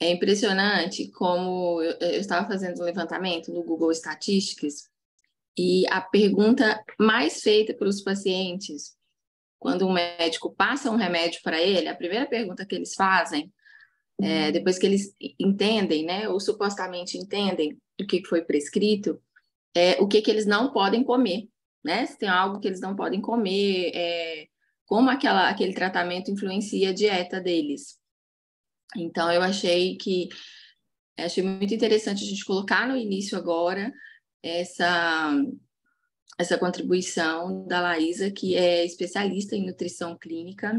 É impressionante como eu estava fazendo um levantamento no Google Statistics e a pergunta mais feita pelos pacientes, quando um médico passa um remédio para ele, a primeira pergunta que eles fazem, depois que eles entendem, né, ou supostamente entendem o que foi prescrito, é o que eles não podem comer, né? Se tem algo que eles não podem comer, como aquele tratamento influencia a dieta deles. Então, achei muito interessante a gente colocar no início agora essa, essa contribuição da Laísa, que é especialista em nutrição clínica,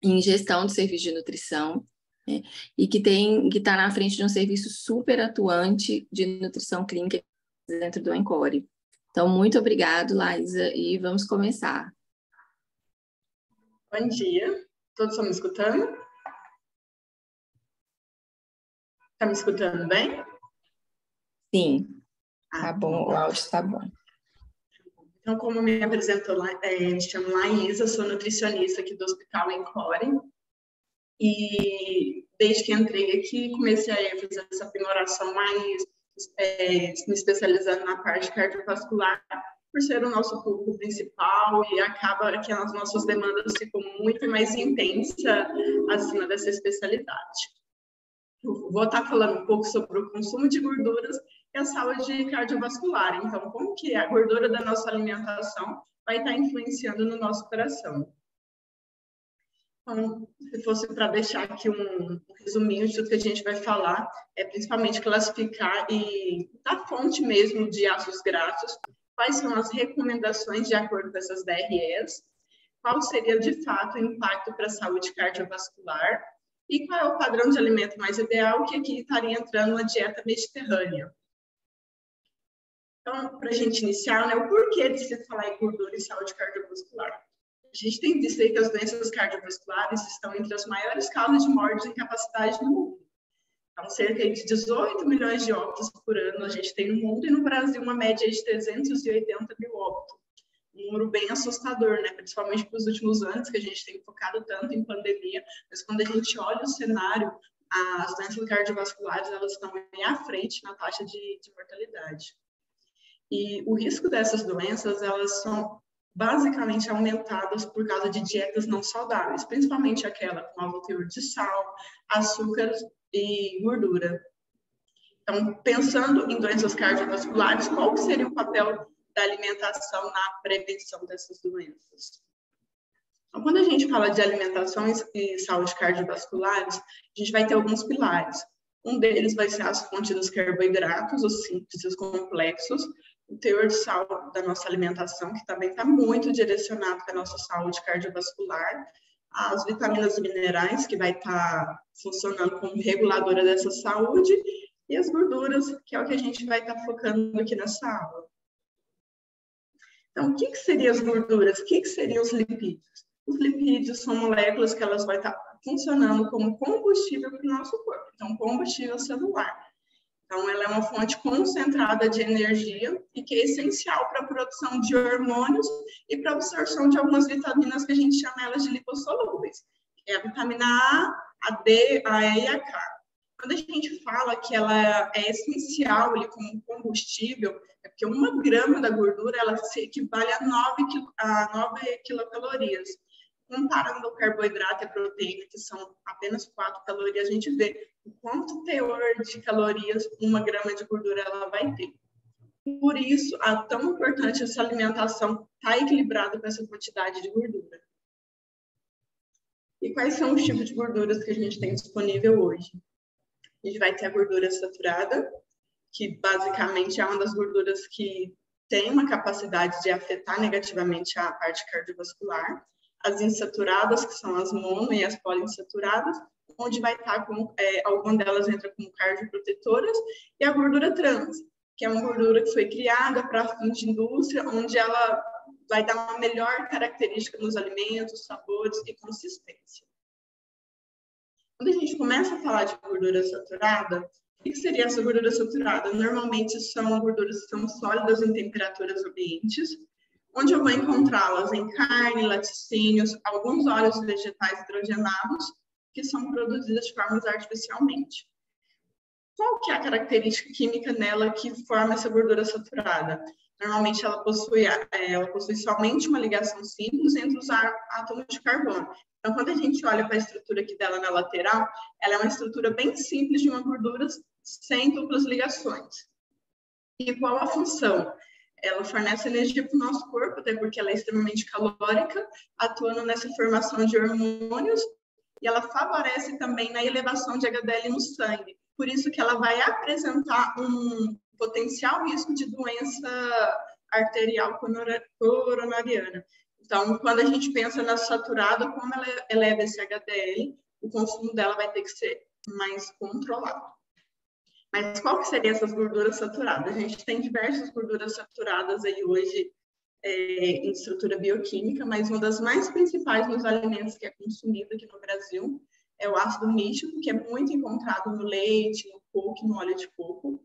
em gestão de serviço de nutrição, né? E que está na frente de um serviço super atuante de nutrição clínica dentro do Encore. Então, muito obrigado, Laísa, e vamos começar. Bom dia, todos estão me escutando? Está me escutando bem? Sim, tá bom, o áudio está bom. Então, como me apresentou, me chamo Laísa, sou nutricionista aqui do Hospital Encore. E desde que entrei aqui, comecei a fazer essa aprimoração mais, me especializando na parte cardiovascular, por ser o nosso público principal, e acaba que as nossas demandas ficam muito mais intensas acima dessa especialidade. Eu vou estar falando um pouco sobre o consumo de gorduras e a saúde cardiovascular. Então, como que a gordura da nossa alimentação vai estar influenciando no nosso coração. Então, se fosse para deixar aqui um resuminho de tudo que a gente vai falar, é principalmente classificar e dar fonte mesmo de ácidos graxos, quais são as recomendações de acordo com essas DREs, qual seria de fato o impacto para a saúde cardiovascular e qual é o padrão de alimento mais ideal que aqui estaria entrando na dieta mediterrânea. Então, para a gente iniciar, né, o porquê de se falar em gordura e saúde cardiovascular. A gente tem visto aí que as doenças cardiovasculares estão entre as maiores causas de morte e incapacidade no mundo. Então, cerca de 18 milhões de óbitos por ano a gente tem no mundo e no Brasil uma média de 380 mil óbitos. Um número bem assustador, né? Principalmente para os últimos anos, que a gente tem focado tanto em pandemia, mas quando a gente olha o cenário, as doenças cardiovasculares elas estão bem à frente na taxa de mortalidade. E o risco dessas doenças, elas são basicamente aumentadas por causa de dietas não saudáveis, principalmente aquela com alto teor de sal, açúcares e gordura. Então, pensando em doenças cardiovasculares, qual seria o papel da alimentação na prevenção dessas doenças? Então, quando a gente fala de alimentação e saúde cardiovasculares, a gente vai ter alguns pilares. Um deles vai ser as fontes dos carboidratos, os simples e os complexos, o teor de sal da nossa alimentação, que também está muito direcionado para a nossa saúde cardiovascular, as vitaminas e minerais, que vai estar funcionando como reguladora dessa saúde, e as gorduras, que é o que a gente vai estar focando aqui nessa aula. Então, o que seriam as gorduras? O que seriam os lipídios? Os lipídios são moléculas que elas vão estar funcionando como combustível para o nosso corpo, então combustível celular. Então, ela é uma fonte concentrada de energia e que é essencial para a produção de hormônios e para a absorção de algumas vitaminas que a gente chama elas de lipossolúveis, que é a vitamina A, a D, a E e a K. Quando a gente fala que ela é essencial ali, como combustível, é porque 1 grama da gordura ela se equivale a 9 quilocalorias. Comparando o carboidrato e a proteína, que são apenas 4 calorias, a gente vê o quanto teor de calorias 1 grama de gordura ela vai ter. Por isso, é tão importante essa alimentação estar equilibrada com essa quantidade de gordura. E quais são os tipos de gorduras que a gente tem disponível hoje? A gente vai ter a gordura saturada, que basicamente é uma das gorduras que tem uma capacidade de afetar negativamente a parte cardiovascular. As insaturadas, que são as mono e as poliinsaturadas, onde vai estar alguma delas entra como cardioprotetoras, e a gordura trans, que é uma gordura que foi criada para fins de indústria, onde ela vai dar uma melhor característica nos alimentos, sabores e consistência. Quando a gente começa a falar de gordura saturada, o que seria essa gordura saturada? Normalmente são gorduras que são sólidas em temperaturas ambientes, onde eu vou encontrá-las em carne, laticínios, alguns óleos vegetais hidrogenados que são produzidas de formas artificialmente. Qual que é a característica química nela que forma essa gordura saturada? Normalmente ela possui somente uma ligação simples entre os átomos de carbono. Então, quando a gente olha para a estrutura aqui dela na lateral, ela é uma estrutura bem simples de uma gordura sem duplas ligações. E qual a função? Ela fornece energia para o nosso corpo, até porque ela é extremamente calórica, atuando nessa formação de hormônios, e ela favorece também na elevação de HDL no sangue. Por isso que ela vai apresentar um potencial risco de doença arterial coronariana. Então, quando a gente pensa na saturada, como ela eleva esse HDL, o consumo dela vai ter que ser mais controlado. Mas qual que seria essas gorduras saturadas? A gente tem diversas gorduras saturadas aí hoje em estrutura bioquímica, mas uma das mais principais nos alimentos que é consumido aqui no Brasil é o ácido nítrico, que é muito encontrado no leite, no coco, no óleo de coco.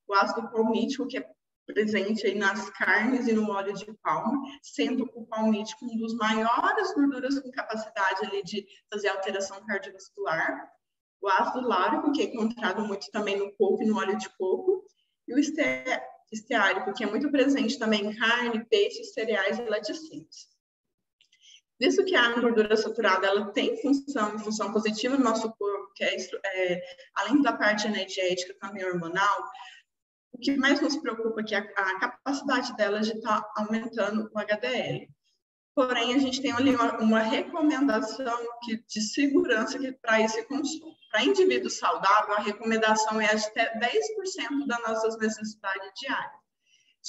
O ácido palmítico, que é presente aí nas carnes e no óleo de palma, sendo o palmítico um dos maiores gorduras com capacidade ali de fazer alteração cardiovascular. O ácido láurico, que é encontrado muito também no coco e no óleo de coco. E o esteárico, que é muito presente também em carne, peixes, cereais e laticínios. Visto que a gordura saturada ela tem função positiva no nosso corpo, que além da parte energética, também hormonal, o que mais nos preocupa aqui é a capacidade dela de estar aumentando o HDL. Porém, a gente tem ali uma recomendação de segurança para esse consumo. Para indivíduo saudável, a recomendação é até 10% das nossas necessidades diárias.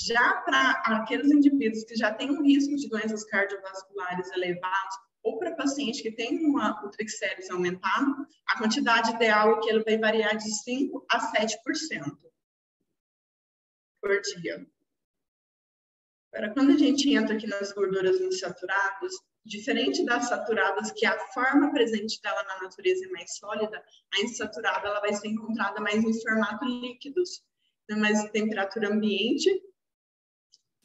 Já para aqueles indivíduos que já têm um risco de doenças cardiovasculares elevados, ou para paciente que tem o triglicérides aumentado, a quantidade ideal é que ele vai variar de 5% a 7% por dia. Agora, quando a gente entra aqui nas gorduras insaturadas, diferente das saturadas, que a forma presente dela na natureza é mais sólida, a insaturada ela vai ser encontrada mais em formato líquidos, mais em temperatura ambiente.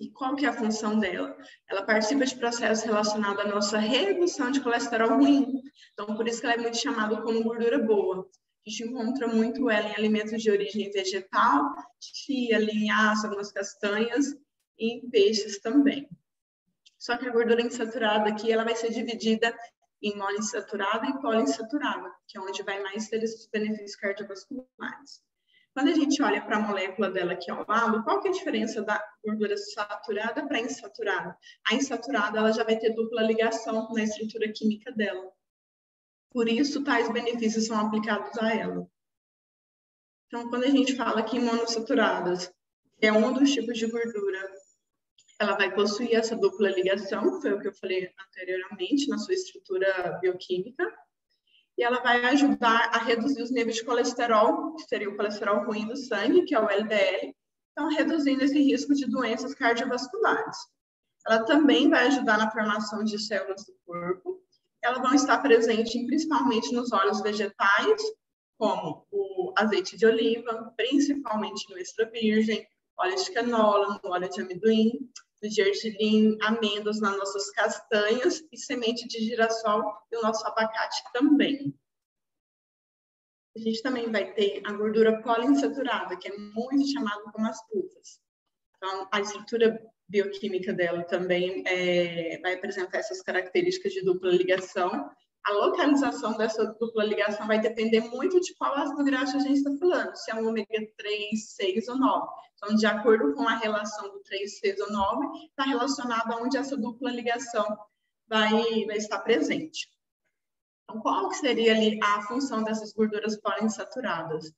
E qual que é a função dela? Ela participa de processos relacionados à nossa redução de colesterol ruim. Então, por isso que ela é muito chamada como gordura boa. A gente encontra muito ela em alimentos de origem vegetal, chia, linhaça, algumas castanhas e em peixes também. Só que a gordura insaturada aqui, ela vai ser dividida em monoinsaturada e poliinsaturada, que é onde vai mais ter esses benefícios cardiovasculares. Quando a gente olha para a molécula dela aqui ao lado, qual que é a diferença da gordura saturada para a insaturada? A insaturada ela já vai ter dupla ligação na estrutura química dela. Por isso, tais benefícios são aplicados a ela. Então, quando a gente fala aqui em monossaturadas, é um dos tipos de gordura, ela vai possuir essa dupla ligação, foi o que eu falei anteriormente, na sua estrutura bioquímica, e ela vai ajudar a reduzir os níveis de colesterol, que seria o colesterol ruim do sangue, que é o LDL, então reduzindo esse risco de doenças cardiovasculares. Ela também vai ajudar na formação de células do corpo. Elas vão estar presentes principalmente nos óleos vegetais, como o azeite de oliva, principalmente no extra virgem, óleo de canola, no óleo de amendoim, no gergelim, amêndoas nas nossas castanhas e semente de girassol e o nosso abacate também. A gente também vai ter a gordura poliinsaturada, que é muito chamada como as trufas. Então, a estrutura bioquímica dela também vai apresentar essas características de dupla ligação. A localização dessa dupla ligação vai depender muito de qual ácido graxo a gente está falando, se é um ômega 3, 6 ou 9. Então, de acordo com a relação do 3, 6 ou 9, está relacionado a onde essa dupla ligação vai estar presente. Então, qual que seria ali a função dessas gorduras poliinsaturadas?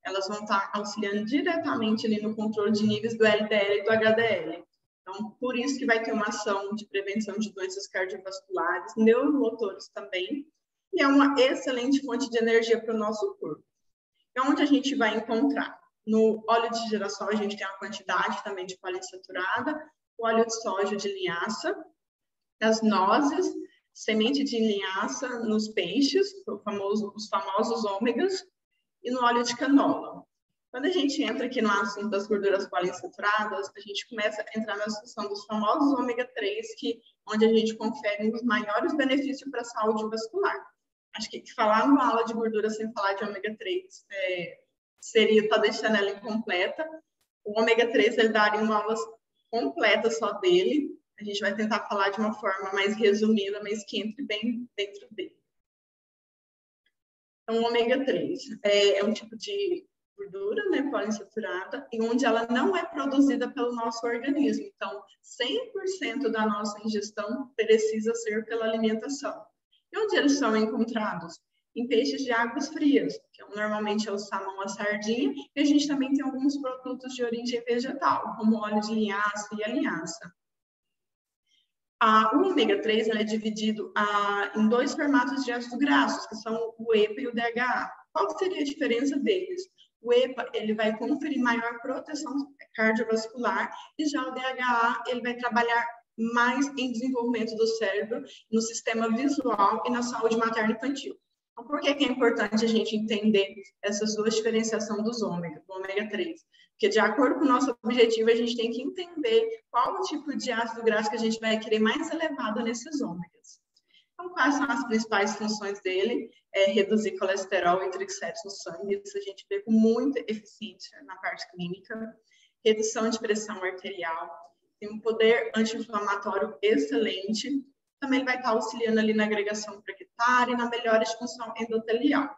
Elas vão estar auxiliando diretamente ali no controle de níveis do LDL e do HDL. Então, por isso que vai ter uma ação de prevenção de doenças cardiovasculares, neuromotores também, e é uma excelente fonte de energia para o nosso corpo. Então, onde a gente vai encontrar? No óleo de girassol, a gente tem uma quantidade também de poliinsaturada, o óleo de soja de linhaça, as nozes, semente de linhaça nos peixes, os famosos ômegas, e no óleo de canola. Quando a gente entra aqui no assunto das gorduras poliinsaturadas, a gente começa a entrar na discussão dos famosos ômega 3, onde a gente confere os maiores benefícios para a saúde vascular. acho que falar numa aula de gordura sem falar de ômega 3 seria estar deixando ela incompleta. O ômega 3, ele daria uma aula completa só dele. A gente vai tentar falar de uma forma mais resumida, mas que entre bem dentro dele. Então, o ômega 3 é um tipo de gordura, né, poliinsaturada, e onde ela não é produzida pelo nosso organismo. Então, 100% da nossa ingestão precisa ser pela alimentação. E onde eles são encontrados? Em peixes de águas frias, que normalmente é o salmão, a sardinha, e a gente também tem alguns produtos de origem vegetal, como óleo de linhaça e a linhaça. O ômega 3 é dividido em 2 formatos de ácidos graxos, que são o EPA e o DHA. Qual seria a diferença deles? O EPA ele vai conferir maior proteção cardiovascular e já o DHA ele vai trabalhar mais em desenvolvimento do cérebro, no sistema visual e na saúde materna infantil. Então, por que é importante a gente entender essas duas diferenciações dos ômega, do ômega 3? Porque, de acordo com o nosso objetivo, a gente tem que entender qual o tipo de ácido graxo que a gente vai querer mais elevado nesses ômegas. Então, quais são as principais funções dele? Reduzir colesterol e triglicéridos no sangue, isso a gente vê com muita eficiência na parte clínica. Redução de pressão arterial, tem um poder anti-inflamatório excelente. Também ele vai estar auxiliando ali na agregação plaquetária e na melhora de função endotelial.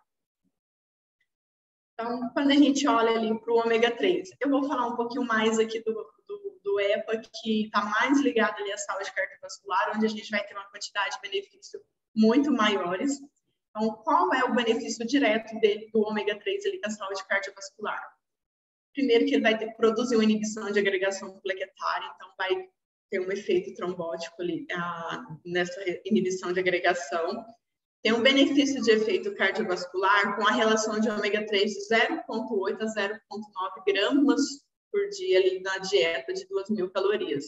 Então, quando a gente olha ali para o ômega 3, eu vou falar um pouquinho mais aqui do EPA, que está mais ligado ali à saúde cardiovascular, onde a gente vai ter uma quantidade de benefícios muito maiores. Então, qual é o benefício direto do ômega 3 ali com a saúde cardiovascular? Primeiro que ele vai produzir uma inibição de agregação plaquetária, então vai ter um efeito trombótico ali nessa inibição de agregação. Tem um benefício de efeito cardiovascular com a relação de ômega 3 de 0,8 a 0,9 gramas por dia ali na dieta de 2.000 calorias.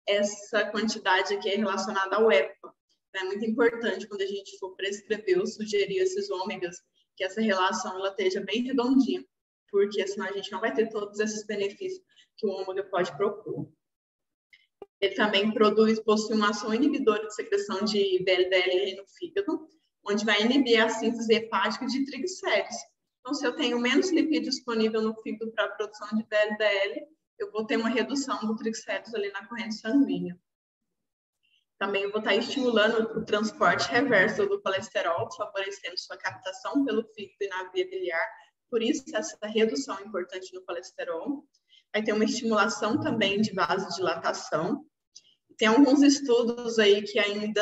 Essa quantidade aqui é relacionada ao EPA. É muito importante quando a gente for prescrever ou sugerir esses ômegas, que essa relação ela esteja bem redondinha, porque senão a gente não vai ter todos esses benefícios que o ômega pode propor. Ele também possui uma ação inibidora de secreção de VLDL no fígado, onde vai inibir a síntese hepática de triglicéridos. Então, se eu tenho menos lipídio disponível no fígado para a produção de VLDL, eu vou ter uma redução do triglicéridos ali na corrente sanguínea. Também eu vou estar estimulando o transporte reverso do colesterol, favorecendo sua captação pelo fígado e na via biliar. Por isso, essa redução é importante no colesterol. Vai ter uma estimulação também de vasodilatação. Tem alguns estudos aí que ainda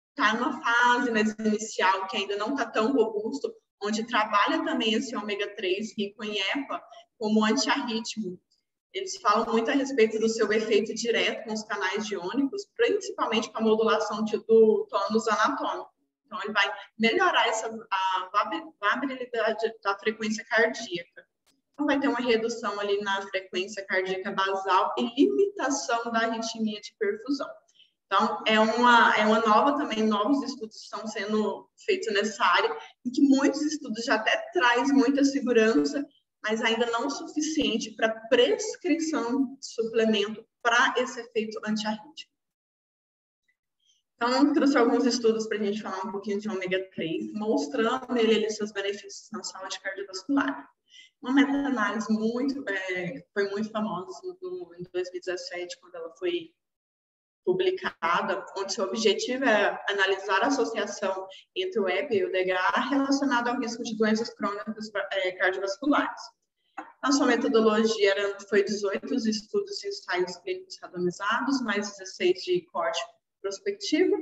está numa fase mais inicial, que ainda não está tão robusto, onde trabalha também esse ômega 3 rico em EPA como antiarrítmico. Eles falam muito a respeito do seu efeito direto com os canais iônicos, principalmente com a modulação do tônus anatômico. Então, ele vai melhorar a variabilidade da frequência cardíaca. Então, vai ter uma redução ali na frequência cardíaca basal e limitação da arritmia de perfusão. Então, é uma nova também, novos estudos estão sendo feitos nessa área, em que muitos estudos já até traz muita segurança, mas ainda não o suficiente para prescrição de suplemento para esse efeito antiarrítmico. Então, eu trouxe alguns estudos para a gente falar um pouquinho de ômega 3, mostrando nele seus benefícios na saúde cardiovascular. Uma meta-análise foi muito famosa em 2017, quando ela foi publicada, onde seu objetivo é analisar a associação entre o EPA e o DHA relacionado ao risco de doenças crônicas cardiovasculares. A sua metodologia foi 18 estudos e ensaios clínicos randomizados, mais 16 de corte prospectivo,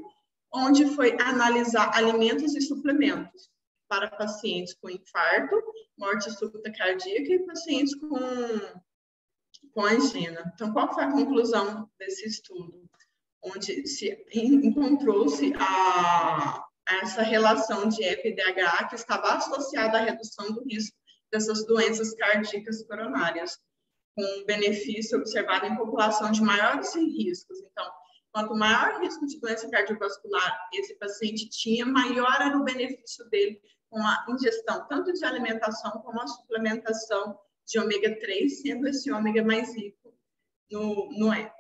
onde foi analisar alimentos e suplementos para pacientes com infarto, morte súbita cardíaca e pacientes com angina. Então, qual foi a conclusão desse estudo? Onde se encontrou-se essa relação de EPA e DHA que estava associada à redução do risco dessas doenças cardíacas coronárias, com benefício observado em população de maiores riscos. Então, quanto maior o risco de doença cardiovascular esse paciente tinha, maior era o benefício dele com a ingestão tanto de alimentação como a suplementação de ômega 3, sendo esse ômega mais rico no EPA.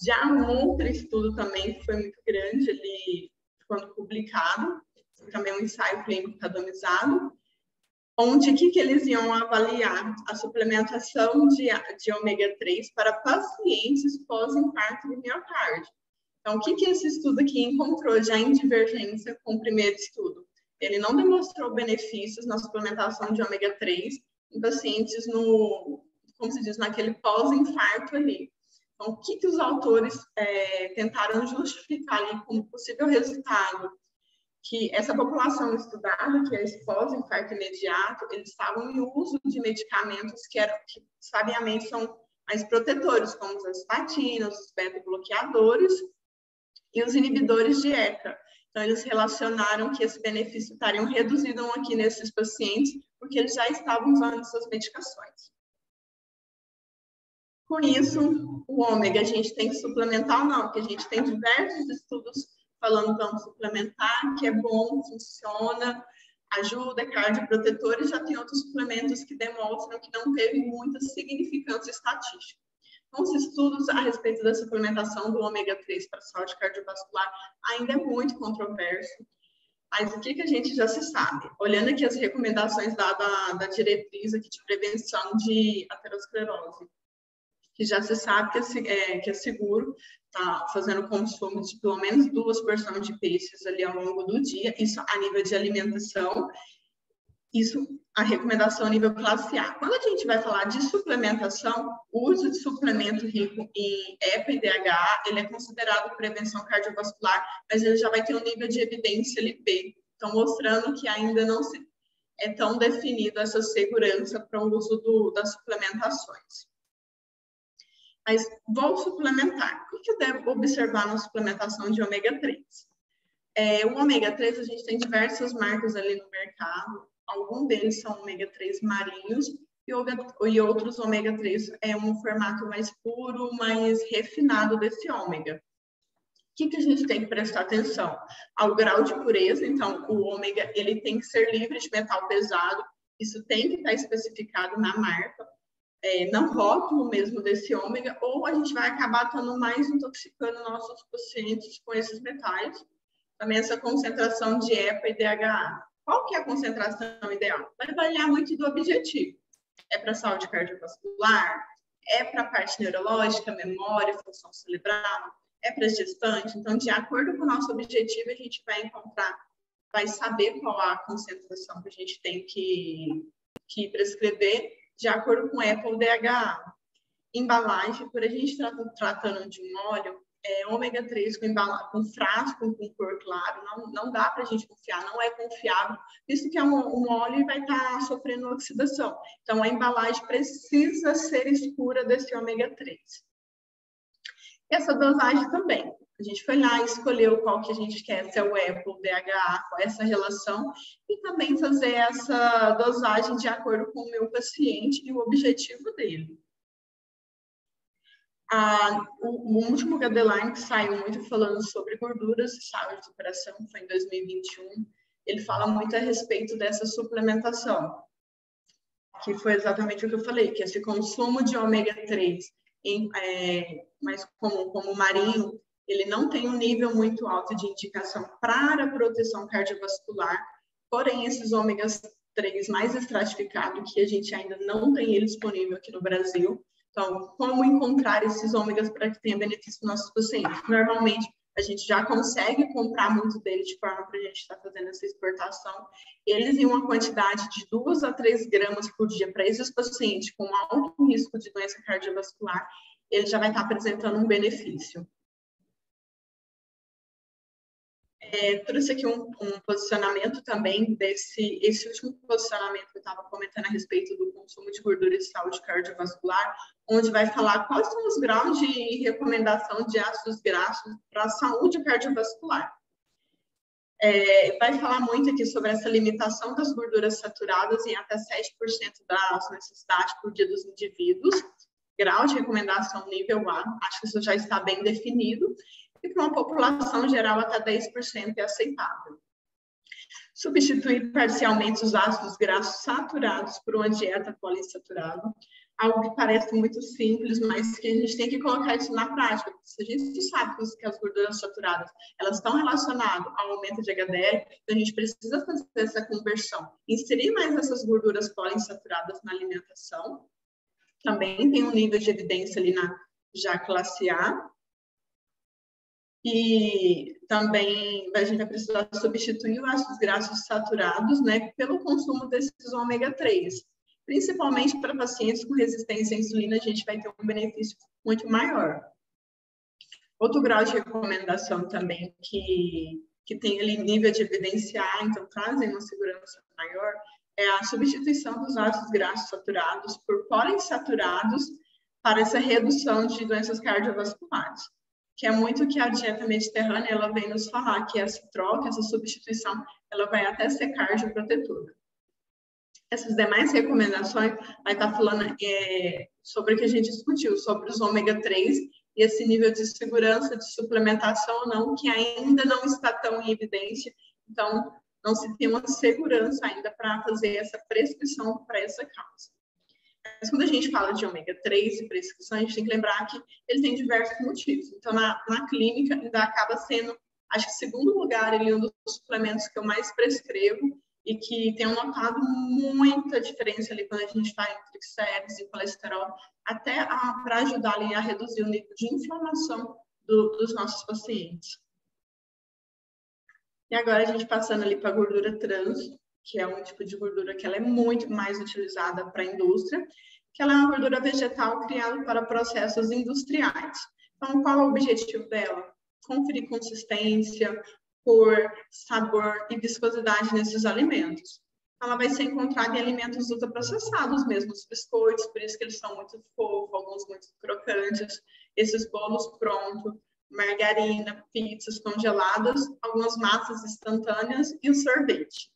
Já um outro estudo também que foi muito grande, ele quando publicado, também um ensaio clínico randomizado, onde que eles iam avaliar a suplementação de ômega 3 para pacientes pós-infarto do miocárdio. Então, o que esse estudo aqui encontrou já em divergência com o primeiro estudo? Ele não demonstrou benefícios na suplementação de ômega 3 em pacientes como se diz, naquele pós-infarto ali. Então, o que os autores tentaram justificar ali como possível resultado? Que essa população estudada, que é esse pós-infarto imediato, eles estavam em uso de medicamentos que sabiamente são mais protetores, como as estatinas, os beta-bloqueadores e os inibidores de ECA. Então, eles relacionaram que esse benefício estariam reduzido aqui nesses pacientes, porque eles já estavam usando essas medicações. Com isso, o ômega a gente tem que suplementar ou não, porque a gente tem diversos estudos falando que vamos suplementar, que é bom, funciona, ajuda, é cardioprotetor, e já tem outros suplementos que demonstram que não teve muita significância estatística. Então, os estudos a respeito da suplementação do ômega 3 para a saúde cardiovascular ainda é muito controverso. Mas o que a gente já se sabe? Olhando aqui as recomendações da diretriz aqui de prevenção de aterosclerose, que já se sabe que é seguro tá fazendo consumo de pelo menos 2 porções de peixes ali ao longo do dia, isso a nível de alimentação, isso a recomendação a nível classe A. Quando a gente vai falar de suplementação, o uso de suplemento rico em EPA e DHA, ele é considerado prevenção cardiovascular, mas ele já vai ter um nível de evidência ali B, então mostrando que ainda não é tão definido essa segurança para o uso das suplementações. Mas vou suplementar. O que eu devo observar na suplementação de ômega 3? O ômega 3, a gente tem diversas marcas ali no mercado. Alguns deles são ômega 3 marinhos e outros ômega 3 é um formato mais puro, mais refinado desse ômega. O que a gente tem que prestar atenção? Ao grau de pureza. Então, o ômega ele tem que ser livre de metal pesado. Isso tem que estar especificado na marca. Não rótulo mesmo desse ômega, ou a gente vai acabar estando mais intoxicando nossos pacientes com esses metais. Também essa concentração de EPA e DHA. Qual que é a concentração ideal? Vai variar muito do objetivo. É para saúde cardiovascular? É para a parte neurológica, memória, função cerebral? É para gestante? Então, de acordo com o nosso objetivo, a gente vai saber qual a concentração que a gente tem que prescrever de acordo com EPA ou DHA. Embalagem, por a gente estar tratando de um óleo, ômega 3 com frasco, com cor claro, não dá para a gente confiar, não é confiável, visto que é um óleo e vai estar sofrendo oxidação. Então, a embalagem precisa ser escura desse ômega 3. Essa dosagem também. A gente foi lá e escolheu qual que a gente quer, se é o EPA ou o DHA, qual é essa relação, e também fazer essa dosagem de acordo com o meu paciente e o objetivo dele. O último guideline que saiu muito falando sobre gorduras e saúde do coração, foi em 2021, ele fala muito a respeito dessa suplementação, que foi exatamente o que eu falei, que esse consumo de ômega 3, mais comum como marinho, ele não tem um nível muito alto de indicação para proteção cardiovascular, porém esses ômegas 3 mais estratificados, que a gente ainda não tem ele disponível aqui no Brasil. Então, como encontrar esses ômegas para que tenha benefício para os nossos pacientes? Normalmente, a gente já consegue comprar muito deles de forma para a gente estar fazendo essa exportação. Eles em uma quantidade de 2 a 3 gramas por dia para esses pacientes com alto risco de doença cardiovascular, ele já vai estar apresentando um benefício. Trouxe aqui um posicionamento também esse último posicionamento que eu estava comentando a respeito do consumo de gordura e saúde cardiovascular, onde vai falar quais são os graus de recomendação de ácidos graxos para a saúde cardiovascular. Vai falar muito aqui sobre essa limitação das gorduras saturadas em até 7% das necessidades por dia dos indivíduos, grau de recomendação nível A, acho que isso já está bem definido, e para uma população geral até 10% é aceitável. Substituir parcialmente os ácidos graxos saturados por uma dieta poliinsaturada. algo que parece muito simples, mas que a gente tem que colocar isso na prática. Se a gente sabe que as gorduras saturadas elas estão relacionadas ao aumento de HDL, então a gente precisa fazer essa conversão, inserir mais essas gorduras poliinsaturadas na alimentação. Também tem um nível de evidência ali na já classe A. E também a gente vai precisar substituir os ácidos graxos saturados, né, pelo consumo desses ômega 3. Principalmente para pacientes com resistência à insulina, a gente vai ter um benefício muito maior. Outro grau de recomendação também que tem ali nível de evidência A, então trazem uma segurança maior, é a substituição dos ácidos graxos saturados por poliinsaturados para essa redução de doenças cardiovasculares, que é muito que a dieta mediterrânea ela vem nos falar, que essa troca, essa substituição, ela vai até ser cardioprotetora. Essas demais recomendações vai estar falando sobre o que a gente discutiu, sobre os ômega 3 e esse nível de segurança de suplementação ou não, que ainda não está tão em evidência, então não se tem uma segurança ainda para fazer essa prescrição para essa causa. Mas quando a gente fala de ômega 3 e prescrição, a gente tem que lembrar que ele tem diversos motivos. Então, na clínica, ainda acaba sendo, acho que segundo lugar, ele é um dos suplementos que eu mais prescrevo e que tenho notado muita diferença ali quando a gente faz em triglicéridos e colesterol, até para ajudar ali a reduzir o nível de inflamação dos nossos pacientes. E agora a gente passando ali para a gordura trans, que é um tipo de gordura que ela é muito mais utilizada para a indústria, que ela é uma gordura vegetal criada para processos industriais. Então, qual é o objetivo dela? Conferir consistência, cor, sabor e viscosidade nesses alimentos. Ela vai ser encontrada em alimentos ultraprocessados mesmo, os biscoitos, por isso que eles são muito fofos, alguns muito crocantes, esses bolos prontos, margarina, pizzas congeladas, algumas massas instantâneas e o sorvete.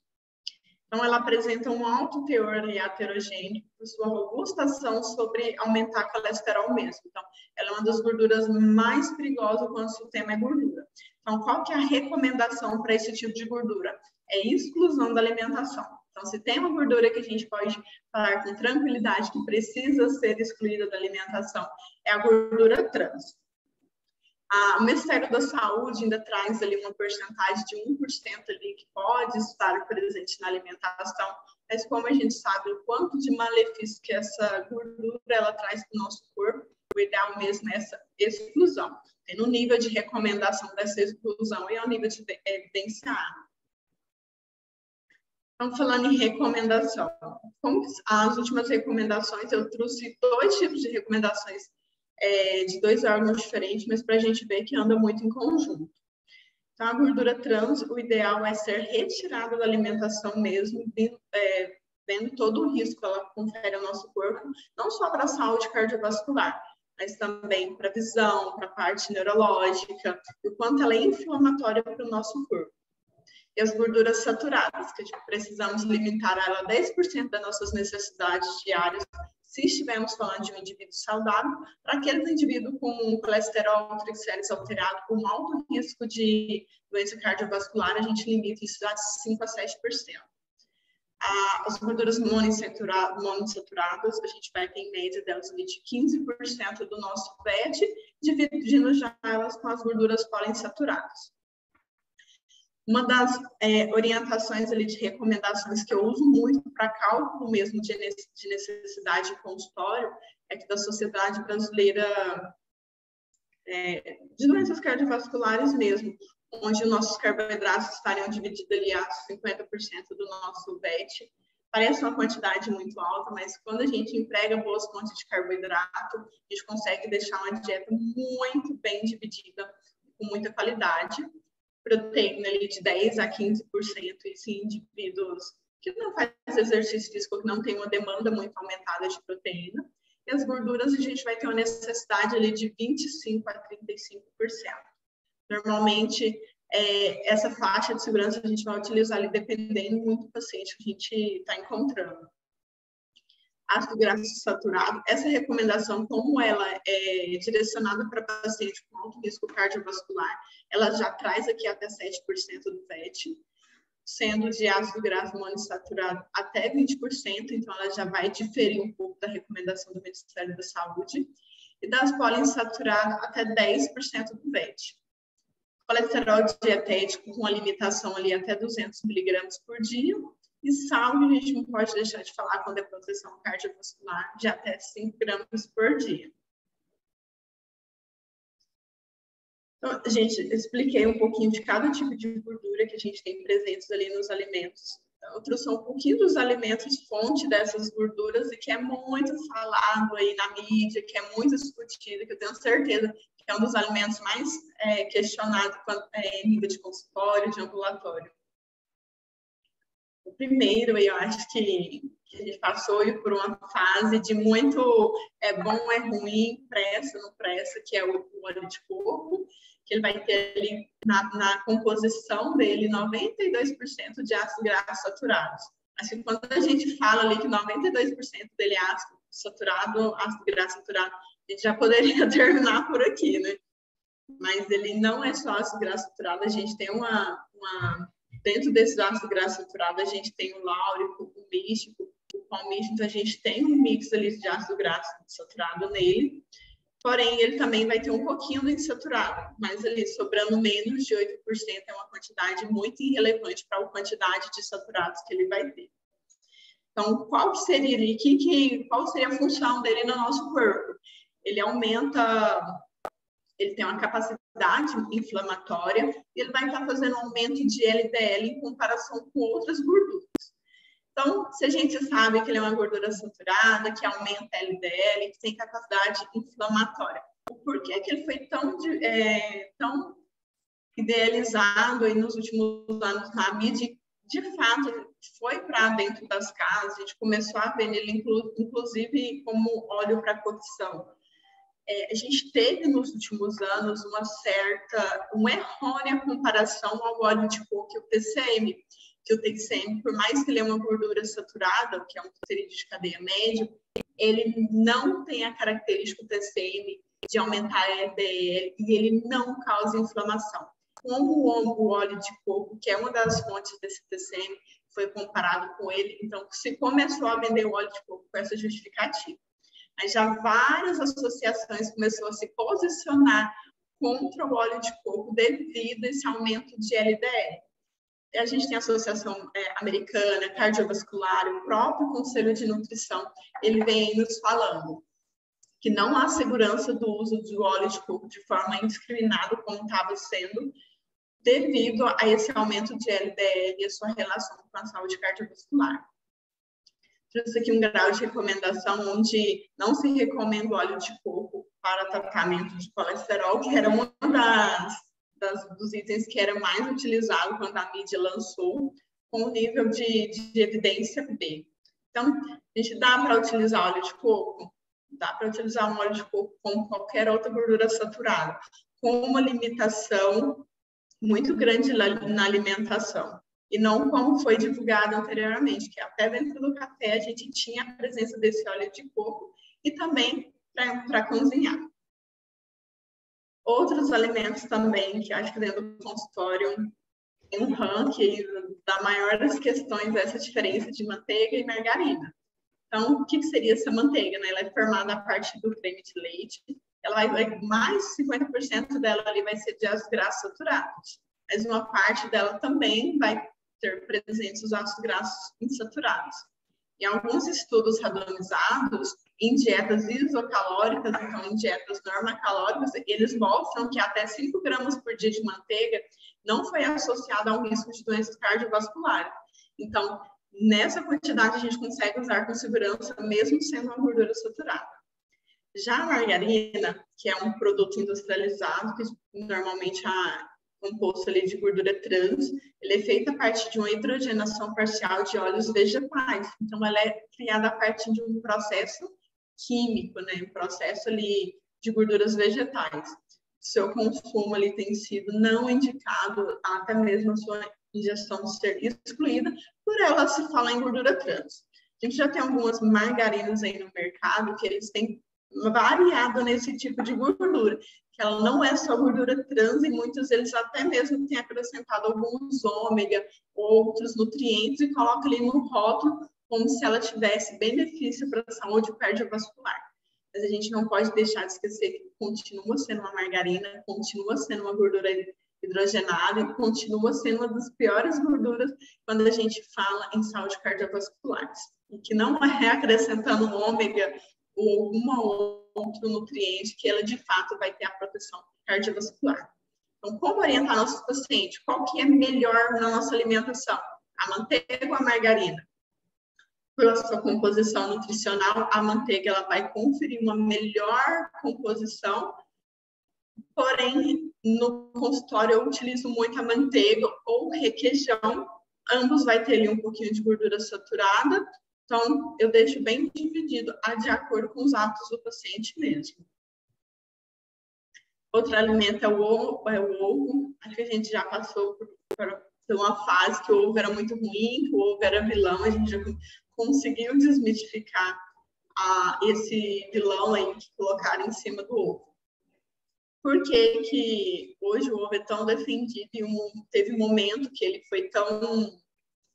Então, ela apresenta um alto teor aterogênico por sua robusta ação sobre aumentar colesterol mesmo. Então, ela é uma das gorduras mais perigosas quando o tema é gordura. Então, qual que é a recomendação para esse tipo de gordura? É exclusão da alimentação. Então, se tem uma gordura que a gente pode falar com tranquilidade que precisa ser excluída da alimentação, é a gordura trans. O Ministério da Saúde ainda traz ali uma porcentagem de 1% ali que pode estar presente na alimentação, mas como a gente sabe o quanto de malefício que essa gordura ela traz para o nosso corpo, o ideal mesmo é essa exclusão. Tem no nível de recomendação dessa exclusão e ao nível de evidência A. Então, falando em recomendação, como as últimas recomendações, eu trouxe 2 tipos de recomendações de 2 órgãos diferentes, mas para a gente ver que anda muito em conjunto. Então, a gordura trans, o ideal é ser retirada da alimentação mesmo, vendo todo o risco que ela confere ao nosso corpo, não só para a saúde cardiovascular, mas também para a visão, para a parte neurológica, e o quanto ela é inflamatória para o nosso corpo. E as gorduras saturadas, que precisamos limitar ela a 10% das nossas necessidades diárias, se estivermos falando de um indivíduo saudável, para aqueles indivíduos com colesterol, triglicéridos alterado, com alto risco de doença cardiovascular, a gente limita isso a 5% a 7%. As gorduras monoinsaturadas, a gente vai ter em média delas de 15% do nosso PET, dividindo já elas com as gorduras poliinsaturadas. Uma das orientações ali de recomendações que eu uso muito para cálculo mesmo de necessidade de consultório é que da Sociedade Brasileira de Doenças Cardiovasculares mesmo, onde os nossos carboidratos estariam divididos ali a 50% do nosso BET. Parece uma quantidade muito alta, mas quando a gente emprega boas fontes de carboidrato, a gente consegue deixar uma dieta muito bem dividida, com muita qualidade. Proteína ali de 10% a 15%, isso em indivíduos que não fazem exercício físico, que não tem uma demanda muito aumentada de proteína. E as gorduras, a gente vai ter uma necessidade ali de 25% a 35%. Normalmente, essa faixa de segurança a gente vai utilizar ali dependendo muito do paciente que a gente está encontrando. Ácido graxo saturado, essa recomendação, como ela é direcionada para pacientes com alto risco cardiovascular, ela já traz aqui até 7% do PET. sendo de ácido graxo monoinsaturado até 20%, então ela já vai diferir um pouco da recomendação do Ministério da Saúde, e das poliinsaturadas até 10% do VET. Colesterol dietético com a limitação ali até 200 miligramas por dia, e sal, a gente não pode deixar de falar quando é proteção cardiovascular, de até 5 gramas por dia. Então, gente, expliquei um pouquinho de cada tipo de gordura que a gente tem presentes ali nos alimentos. Eu trouxe um pouquinho dos alimentos fonte dessas gorduras e que é muito falado aí na mídia, que é muito discutido, que eu tenho certeza que é um dos alimentos mais questionados em nível de consultório, de ambulatório. O primeiro, eu acho que a gente passou por uma fase de muito bom, é ruim, pressa, não pressa, que é o óleo de coco, que ele vai ter ali na composição dele 92% de ácidos graxos saturados. Mas que quando a gente fala ali que 92% dele é ácido graxo saturado, a gente já poderia terminar por aqui, né? Mas ele não é só ácido graxo saturado, a gente tem dentro desses ácidos graxos saturados, a gente tem o láurico, o místico, o palmístico, então a gente tem um mix ali de ácido graxo saturado nele. Porém, ele também vai ter um pouquinho do insaturado, mas ali sobrando menos de 8% é uma quantidade muito irrelevante para a quantidade de saturados que ele vai ter. Então, qual seria a função dele no nosso corpo? Ele tem uma capacidade inflamatória e ele vai estar fazendo um aumento de LDL em comparação com outras gorduras. Então, se a gente sabe que ele é uma gordura saturada, que aumenta LDL, que tem capacidade inflamatória, por que ele foi tão idealizado aí nos últimos anos na mídia? De fato, foi para dentro das casas, a gente começou a vender ele, inclusive, como óleo para cocção. A gente teve nos últimos anos uma errônea comparação ao óleo de coco e o TCM, que o TCM, por mais que ele é uma gordura saturada, que é um triglicerídeo de cadeia média, ele não tem a característica do TCM de aumentar a LDL e ele não causa inflamação. Como o óleo de coco, que é uma das fontes desse TCM, foi comparado com ele, então se começou a vender o óleo de coco com essa justificativa. Mas já várias associações começaram a se posicionar contra o óleo de coco devido a esse aumento de LDL. A gente tem a Associação Americana Cardiovascular, o próprio Conselho de Nutrição, ele vem nos falando que não há segurança do uso do óleo de coco de forma indiscriminada, como estava sendo, devido a esse aumento de LDL e a sua relação com a saúde cardiovascular. Trouxe aqui um grau de recomendação onde não se recomenda o óleo de coco para tratamento de colesterol, que era uma dos itens que era mais utilizado quando a mídia lançou, com o nível de evidência B. Então, a gente dá para utilizar óleo de coco? Dá para utilizar um óleo de coco como qualquer outra gordura saturada, com uma limitação muito grande na alimentação. E não como foi divulgado anteriormente, que até dentro do café a gente tinha a presença desse óleo de coco e também para cozinhar. Outros alimentos também, que acho que dentro do consultório tem um ranking da maior das questões essa diferença de manteiga e margarina. Então, o que seria essa manteiga? Né? Ela é formada a partir do creme de leite, ela mais de 50% dela ali vai ser de ácidos graxos saturados, mas uma parte dela também vai ter presentes os ácidos graxos insaturados. Em alguns estudos randomizados, em dietas isocalóricas, então em dietas normacalóricas, eles mostram que até 5 gramas por dia de manteiga não foi associado ao risco de doenças cardiovasculares. Então, nessa quantidade, a gente consegue usar com segurança, mesmo sendo uma gordura saturada. Já a margarina, que é um produto industrializado, que normalmente composto ali de gordura trans, ele é feito a partir de uma hidrogenação parcial de óleos vegetais. Então, ela é criada a partir de um processo químico, né? Um processo ali de gorduras vegetais. Seu consumo ali tem sido não indicado, até mesmo a sua ingestão ser excluída, por ela se falar em gordura trans. A gente já tem algumas margarinas aí no mercado que eles têm variado nesse tipo de gordura, que ela não é só gordura trans, e muitos deles até mesmo têm acrescentado alguns ômega, outros nutrientes, e coloca ali no rótulo como se ela tivesse benefício para a saúde cardiovascular. Mas a gente não pode deixar de esquecer que continua sendo uma margarina, continua sendo uma gordura hidrogenada e continua sendo uma das piores gorduras quando a gente fala em saúde cardiovascular. E que não é acrescentando ômega ou algum outro nutriente que ela de fato vai ter a proteção cardiovascular. Então, como orientar nossos pacientes? Qual que é melhor na nossa alimentação? A manteiga ou a margarina? Pela sua composição nutricional, a manteiga ela vai conferir uma melhor composição, porém, no consultório eu utilizo muito a manteiga ou requeijão, ambos vai ter ali um pouquinho de gordura saturada, então eu deixo bem dividido, de acordo com os hábitos do paciente mesmo. Outro alimento é o ovo. Aqui a gente já passou por uma fase que o ovo era muito ruim, que o ovo era vilão, a gente já conseguiu desmistificar esse vilão aí que colocaram em cima do ovo. Por que hoje o ovo é tão defendido e teve um momento que ele foi tão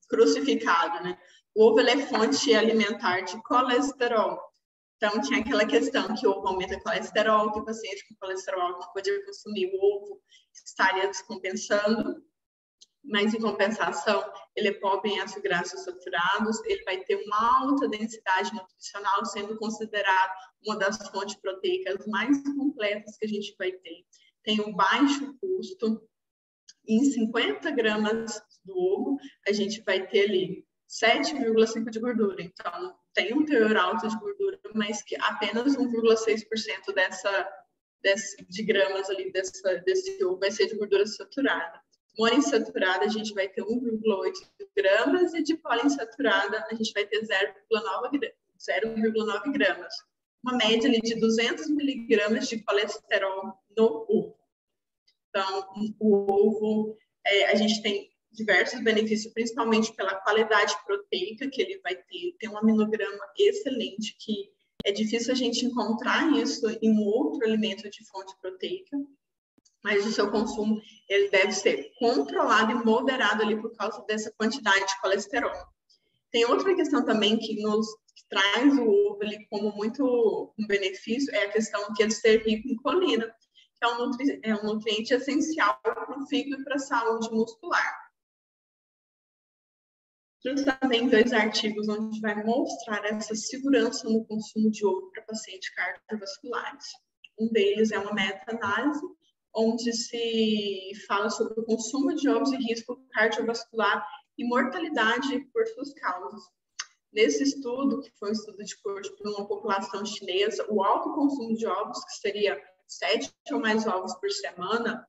crucificado, né? O ovo é fonte alimentar de colesterol. Então, tinha aquela questão que o ovo aumenta o colesterol, que o paciente com colesterol que podia consumir o ovo estaria descompensando, mas, em compensação, ele é pobre em ácidos graxos saturados, ele vai ter uma alta densidade nutricional, sendo considerado uma das fontes proteicas mais completas que a gente vai ter. Tem um baixo custo. Em 50 gramas do ovo, a gente vai ter ali 7,5 de gordura. Então, tem um teor alto de gordura, mas que apenas 1,6% de gramas ali desse ovo vai ser de gordura saturada. Monoinsaturada, a gente vai ter 1,8 gramas, e de poliinsaturada, a gente vai ter 0,9 gramas. Uma média ali de 200 miligramas de colesterol no ovo. Então, o ovo, a gente tem diversos benefícios, principalmente pela qualidade proteica que ele vai ter. Tem um aminograma excelente, que é difícil a gente encontrar isso em um outro alimento de fonte proteica, mas o seu consumo ele deve ser controlado e moderado ali por causa dessa quantidade de colesterol. Tem outra questão também que traz o ovo ali como muito um benefício, é a questão de ele ser rico em colina, que é um nutriente essencial para o fígado e para a saúde muscular. Trouxe também 2 artigos onde vai mostrar essa segurança no consumo de ovo para pacientes cardiovasculares. Um deles é uma meta-análise, onde se fala sobre o consumo de ovos e risco cardiovascular e mortalidade por suas causas. Nesse estudo, que foi um estudo de curso para uma população chinesa, o alto consumo de ovos, que seria 7 ou mais ovos por semana,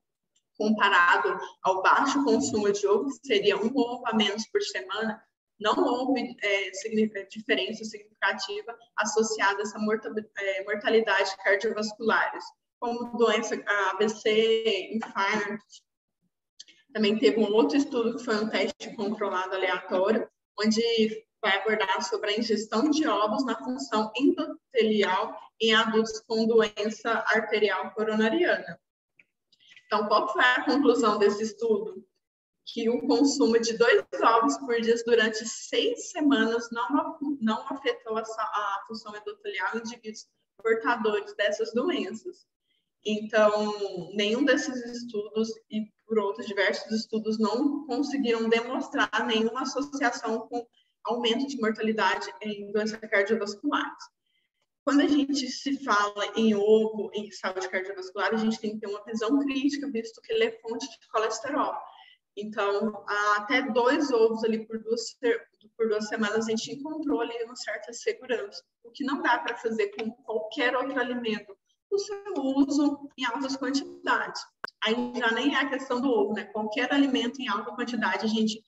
comparado ao baixo consumo de ovo, que seria 1 ovo a menos por semana, não houve diferença significativa associada a essa mortalidade cardiovasculares, como doença AVC, infarto. Também teve um outro estudo que foi um teste controlado aleatório, onde vai abordar sobre a ingestão de ovos na função endotelial em adultos com doença arterial coronariana. Então, qual foi a conclusão desse estudo? Que o consumo de 2 ovos por dia durante 6 semanas não afetou a função endotelial em indivíduos portadores dessas doenças. Então, nenhum desses estudos e por outros diversos estudos não conseguiram demonstrar nenhuma associação com aumento de mortalidade em doenças cardiovasculares. Quando a gente se fala em ovo, em saúde cardiovascular, a gente tem que ter uma visão crítica, visto que ele é fonte de colesterol. Então, até 2 ovos ali por 2 semanas, a gente encontrou ali uma certa segurança, o que não dá para fazer com qualquer outro alimento, o seu uso em altas quantidades. Aí já nem é a questão do ovo, né? Qualquer alimento em alta quantidade, a gente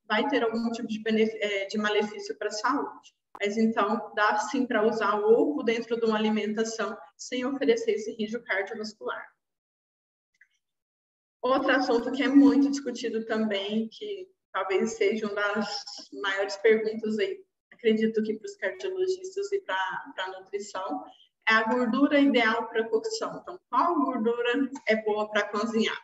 vai ter algum tipo de malefício para a saúde. Mas então, dá sim para usar o ovo dentro de uma alimentação sem oferecer esse risco cardiovascular. Outro assunto que é muito discutido também, que talvez seja uma das maiores perguntas aí, acredito que para os cardiologistas e para a nutrição, é a gordura ideal para cocção. Então, qual gordura é boa para cozinhar?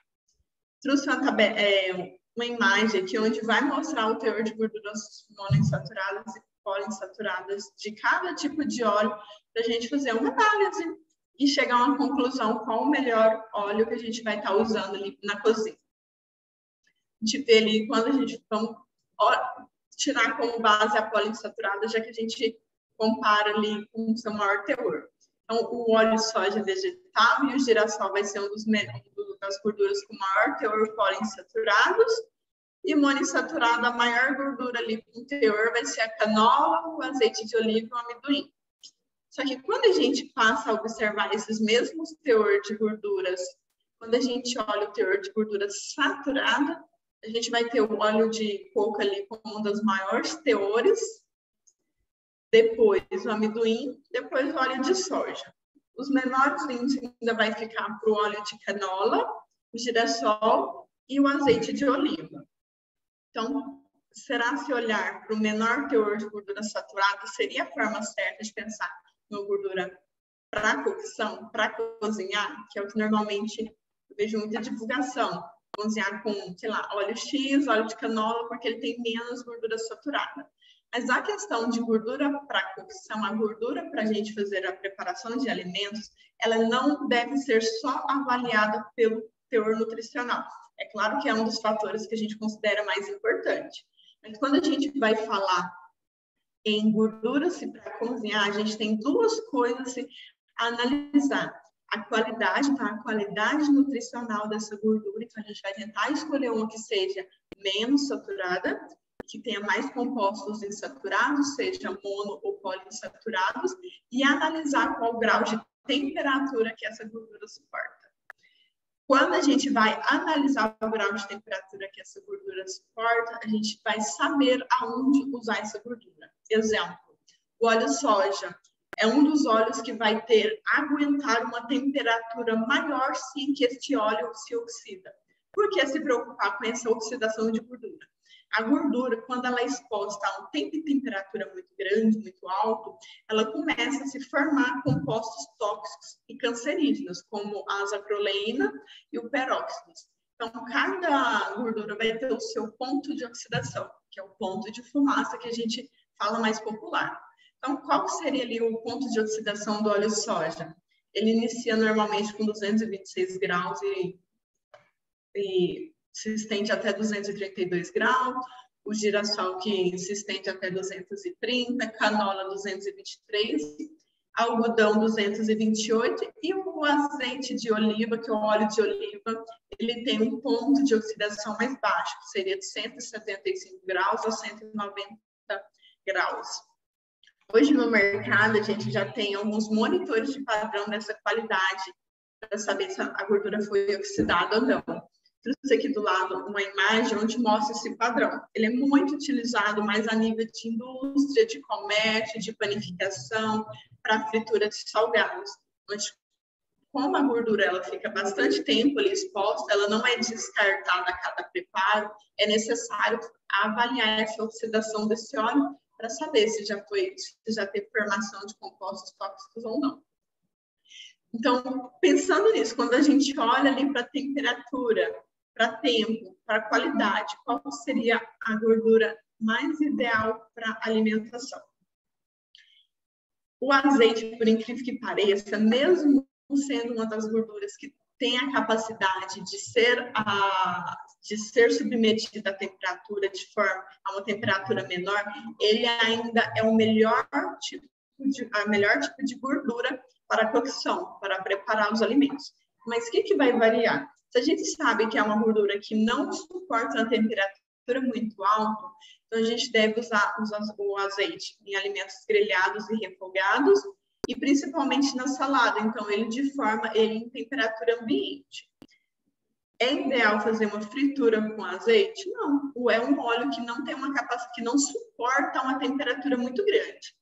Trouxe uma imagem aqui onde vai mostrar o teor de gorduras monoinsaturadas e poliinsaturadas de cada tipo de óleo para a gente fazer uma análise e chegar a uma conclusão qual o melhor óleo que a gente vai estar usando ali na cozinha. A gente vê ali quando a gente vamos tirar como base a poliinsaturada, já que a gente compara ali com o seu maior teor. Então, o óleo de soja vegetal e o girassol vai ser das gorduras com maior teor poliinsaturados. E monoinsaturada, a maior gordura ali com teor vai ser a canola, o azeite de oliva e o amendoim. Só que quando a gente passa a observar esses mesmos teor de gorduras, quando a gente olha o teor de gordura saturada, a gente vai ter o óleo de coco ali como um dos maiores teores, depois o amendoim, depois o óleo de soja. Os menores índices ainda vai ficar para o óleo de canola, o girassol e o azeite de oliva. Então, será se olhar para o menor teor de gordura saturada seria a forma certa de pensar na gordura para cocção, para cozinhar, que é o que normalmente eu vejo muita divulgação. Cozinhar com, sei lá, óleo X, óleo de canola, porque ele tem menos gordura saturada. Mas a questão de gordura para cocção, a gordura para a gente fazer a preparação de alimentos, ela não deve ser só avaliada pelo teor nutricional. É claro que é um dos fatores que a gente considera mais importante. Mas quando a gente vai falar em gorduras para cozinhar, a gente tem duas coisas a analisar. A qualidade nutricional dessa gordura. Então, a gente vai tentar escolher uma que seja menos saturada, que tenha mais compostos insaturados, seja mono ou poliinsaturados, e analisar qual o grau de temperatura que essa gordura suporta. Quando a gente vai analisar o grau de temperatura que essa gordura suporta, a gente vai saber aonde usar essa gordura. Exemplo, o óleo soja é um dos óleos que vai aguentar uma temperatura maior sim que este óleo se oxida. Por que se preocupar com essa oxidação de gordura? A gordura, quando ela é exposta a um tempo e temperatura muito grande, muito alto, ela começa a se formar compostos tóxicos e cancerígenos, como a azacroleína e o peróxido. Então, cada gordura vai ter o seu ponto de oxidação, que é o ponto de fumaça que a gente fala mais popular. Então, qual seria ali o ponto de oxidação do óleo soja? Ele inicia normalmente com 226 graus e se estende até 232 graus, o girassol que se estende até 230, canola 223, algodão 228 e o azeite de oliva, que é o óleo de oliva, ele tem um ponto de oxidação mais baixo, que seria de 175 graus a 190 graus. Hoje no mercado a gente já tem alguns monitores de padrão dessa qualidade para saber se a gordura foi oxidada ou não. Trouxe aqui do lado uma imagem onde mostra esse padrão. Ele é muito utilizado mais a nível de indústria, de comércio, de panificação, para fritura de salgados. Onde, como a gordura ela fica bastante tempo ali exposta, ela não é descartada a cada preparo, é necessário avaliar essa oxidação desse óleo para saber se já teve formação de compostos tóxicos ou não. Então, pensando nisso, quando a gente olha ali para a temperatura, para tempo, para qualidade, qual seria a gordura mais ideal para alimentação? O azeite, por incrível que pareça, mesmo sendo uma das gorduras que tem a capacidade de ser submetida à temperatura de forma a uma temperatura menor, ele ainda é o melhor tipo de gordura para cocção, para preparar os alimentos. Mas o que vai variar? Se a gente sabe que é uma gordura que não suporta uma temperatura muito alta, então a gente deve usar o azeite em alimentos grelhados e refogados, e principalmente na salada, então ele em temperatura ambiente. É ideal fazer uma fritura com azeite? Não, é um óleo que não tem uma capacidade, que não suporta uma temperatura muito grande.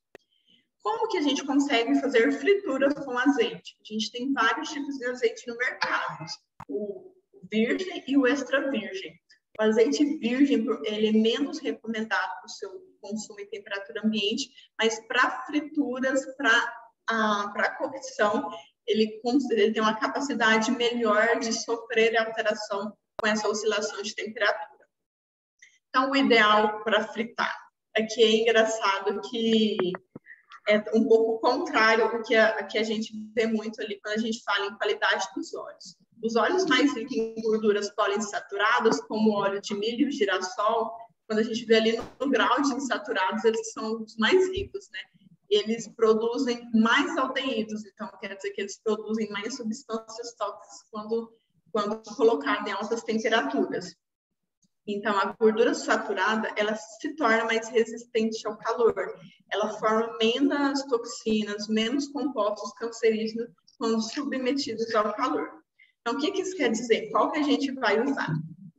Como que a gente consegue fazer frituras com azeite? A gente tem vários tipos de azeite no mercado, o virgem e o extra virgem. O azeite virgem, ele é menos recomendado para o seu consumo em temperatura ambiente, mas para frituras, para para a cocção, ele tem uma capacidade melhor de sofrer alteração com essa oscilação de temperatura. Então, o ideal para fritar aqui é engraçado que é um pouco contrário ao que a gente vê muito ali quando a gente fala em qualidade dos óleos. Os óleos mais ricos em gorduras poliinsaturadas, como o óleo de milho e girassol, quando a gente vê ali no grau de insaturados, eles são os mais ricos, né? Eles produzem mais aldeídos, então quer dizer que eles produzem mais substâncias tóxicas quando colocado em altas temperaturas. Então, a gordura saturada, ela se torna mais resistente ao calor. Ela forma menos toxinas, menos compostos cancerígenos quando submetidos ao calor. Então, o que isso quer dizer? Qual que a gente vai usar?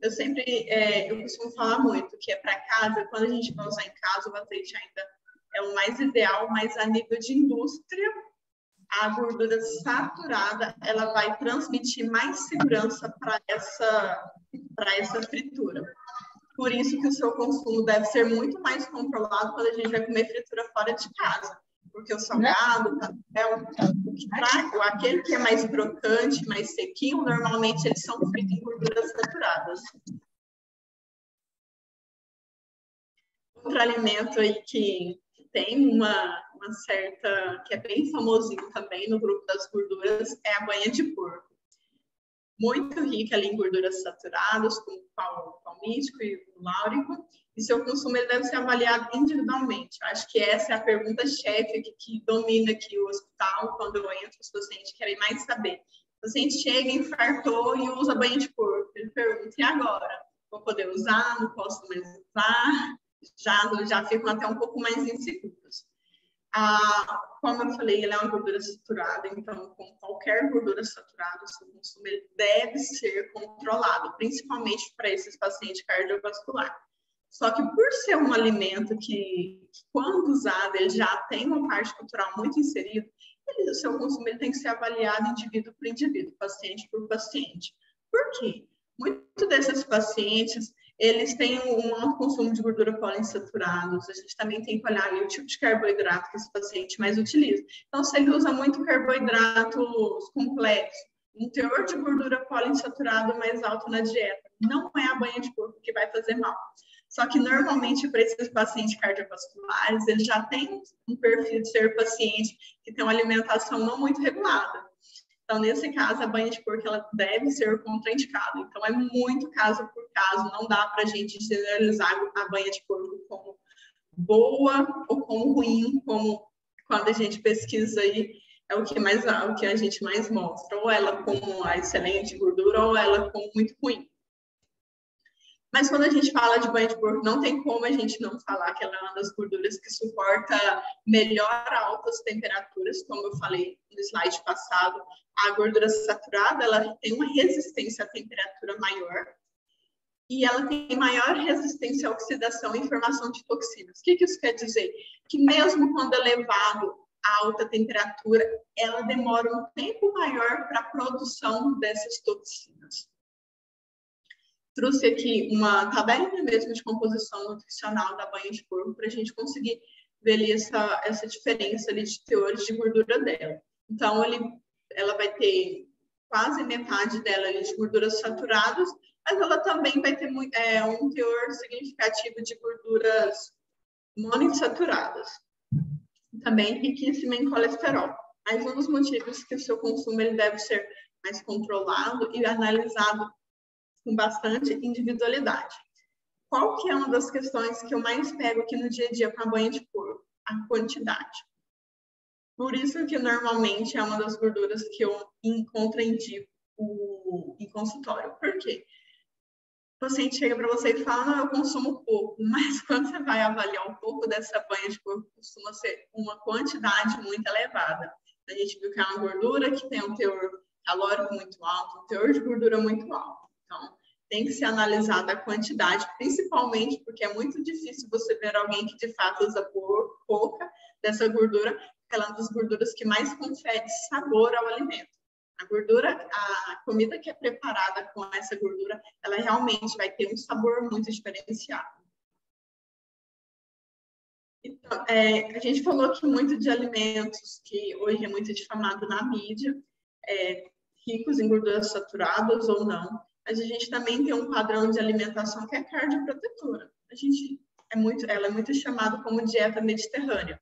Eu costumo falar muito que é para casa, quando a gente vai usar em casa, o azeite ainda é o mais ideal, mas a nível de indústria, a gordura saturada, ela vai transmitir mais segurança para essa fritura. Por isso que o seu consumo deve ser muito mais controlado quando a gente vai comer fritura fora de casa. Porque o salgado, o pastel, aquele que é mais crocante, mais sequinho, normalmente eles são fritos em gorduras saturadas. Outro alimento aí que tem uma certa, que é bem famosinho também no grupo das gorduras, é a banha de porco. Muito rica ali em gorduras saturadas, como o palmítico e o láurico, e seu consumo ele deve ser avaliado individualmente. Acho que essa é a pergunta-chefe que domina aqui o hospital, quando eu entro, os pacientes querem mais saber. O paciente chega, infartou e usa banha de porco. Ele pergunta, e agora? Vou poder usar? Não posso mais usar? Já ficam até um pouco mais inseguros. Como eu falei, ele é uma gordura saturada, então, como qualquer gordura saturada, o seu consumo ele deve ser controlado, principalmente para esses pacientes cardiovasculares. Só que por ser um alimento que quando usado, ele já tem uma parte cultural muito inserida, o seu consumo ele tem que ser avaliado indivíduo por indivíduo, paciente por paciente. Por quê? Muitos desses pacientes, eles têm um alto consumo de gordura poliinsaturados. A gente também tem que olhar ali o tipo de carboidrato que esse paciente mais utiliza. Então, se ele usa muito carboidratos complexos, um teor de gordura poliinsaturado mais alto na dieta, não é a banha de porco que vai fazer mal. Só que, normalmente, para esses pacientes cardiovasculares, eles já têm um perfil de ser paciente que tem uma alimentação não muito regulada. Então, nesse caso, a banha de porco ela deve ser contraindicada. Então, é muito caso por caso. Não dá para a gente generalizar a banha de porco como boa ou como ruim, como quando a gente pesquisa aí, é o que a gente mais mostra. Ou ela como a excelente gordura, ou ela como muito ruim. Mas quando a gente fala de banha de porco, não tem como a gente não falar que ela é uma das gorduras que suporta melhor altas temperaturas, como eu falei no slide passado. A gordura saturada, ela tem uma resistência à temperatura maior e ela tem maior resistência à oxidação e formação de toxinas. O que isso quer dizer? Que mesmo quando é levado a alta temperatura, ela demora um tempo maior para a produção dessas toxinas. Trouxe aqui uma tabelinha mesmo de composição nutricional da banha de porco para a gente conseguir ver ali essa diferença ali de teores de gordura dela. Então, ela vai ter quase metade dela ali de gorduras saturadas, mas ela também vai ter um teor significativo de gorduras monoinsaturadas. Também riquíssima em colesterol. Mas um dos motivos que o seu consumo ele deve ser mais controlado e analisado com bastante individualidade. Qual que é uma das questões que eu mais pego aqui no dia a dia com a banha de porco? A quantidade. Por isso que normalmente é uma das gorduras que eu encontro em consultório. Por quê? O paciente chega para você e fala, não, eu consumo pouco, mas quando você vai avaliar um pouco dessa banha de porco, costuma ser uma quantidade muito elevada. A gente viu que é uma gordura que tem um teor calórico muito alto, um teor de gordura muito alto. Então, tem que ser analisada a quantidade, principalmente porque é muito difícil você ver alguém que de fato usa pouca dessa gordura, porque ela é uma das gorduras que mais confere sabor ao alimento. A comida que é preparada com essa gordura, ela realmente vai ter um sabor muito diferenciado. E A gente falou aqui muito de alimentos que hoje é muito difamado na mídia, ricos em gorduras saturadas ou não, mas a gente também tem um padrão de alimentação que é cardioprotetora. Ela é muito chamada como dieta mediterrânea.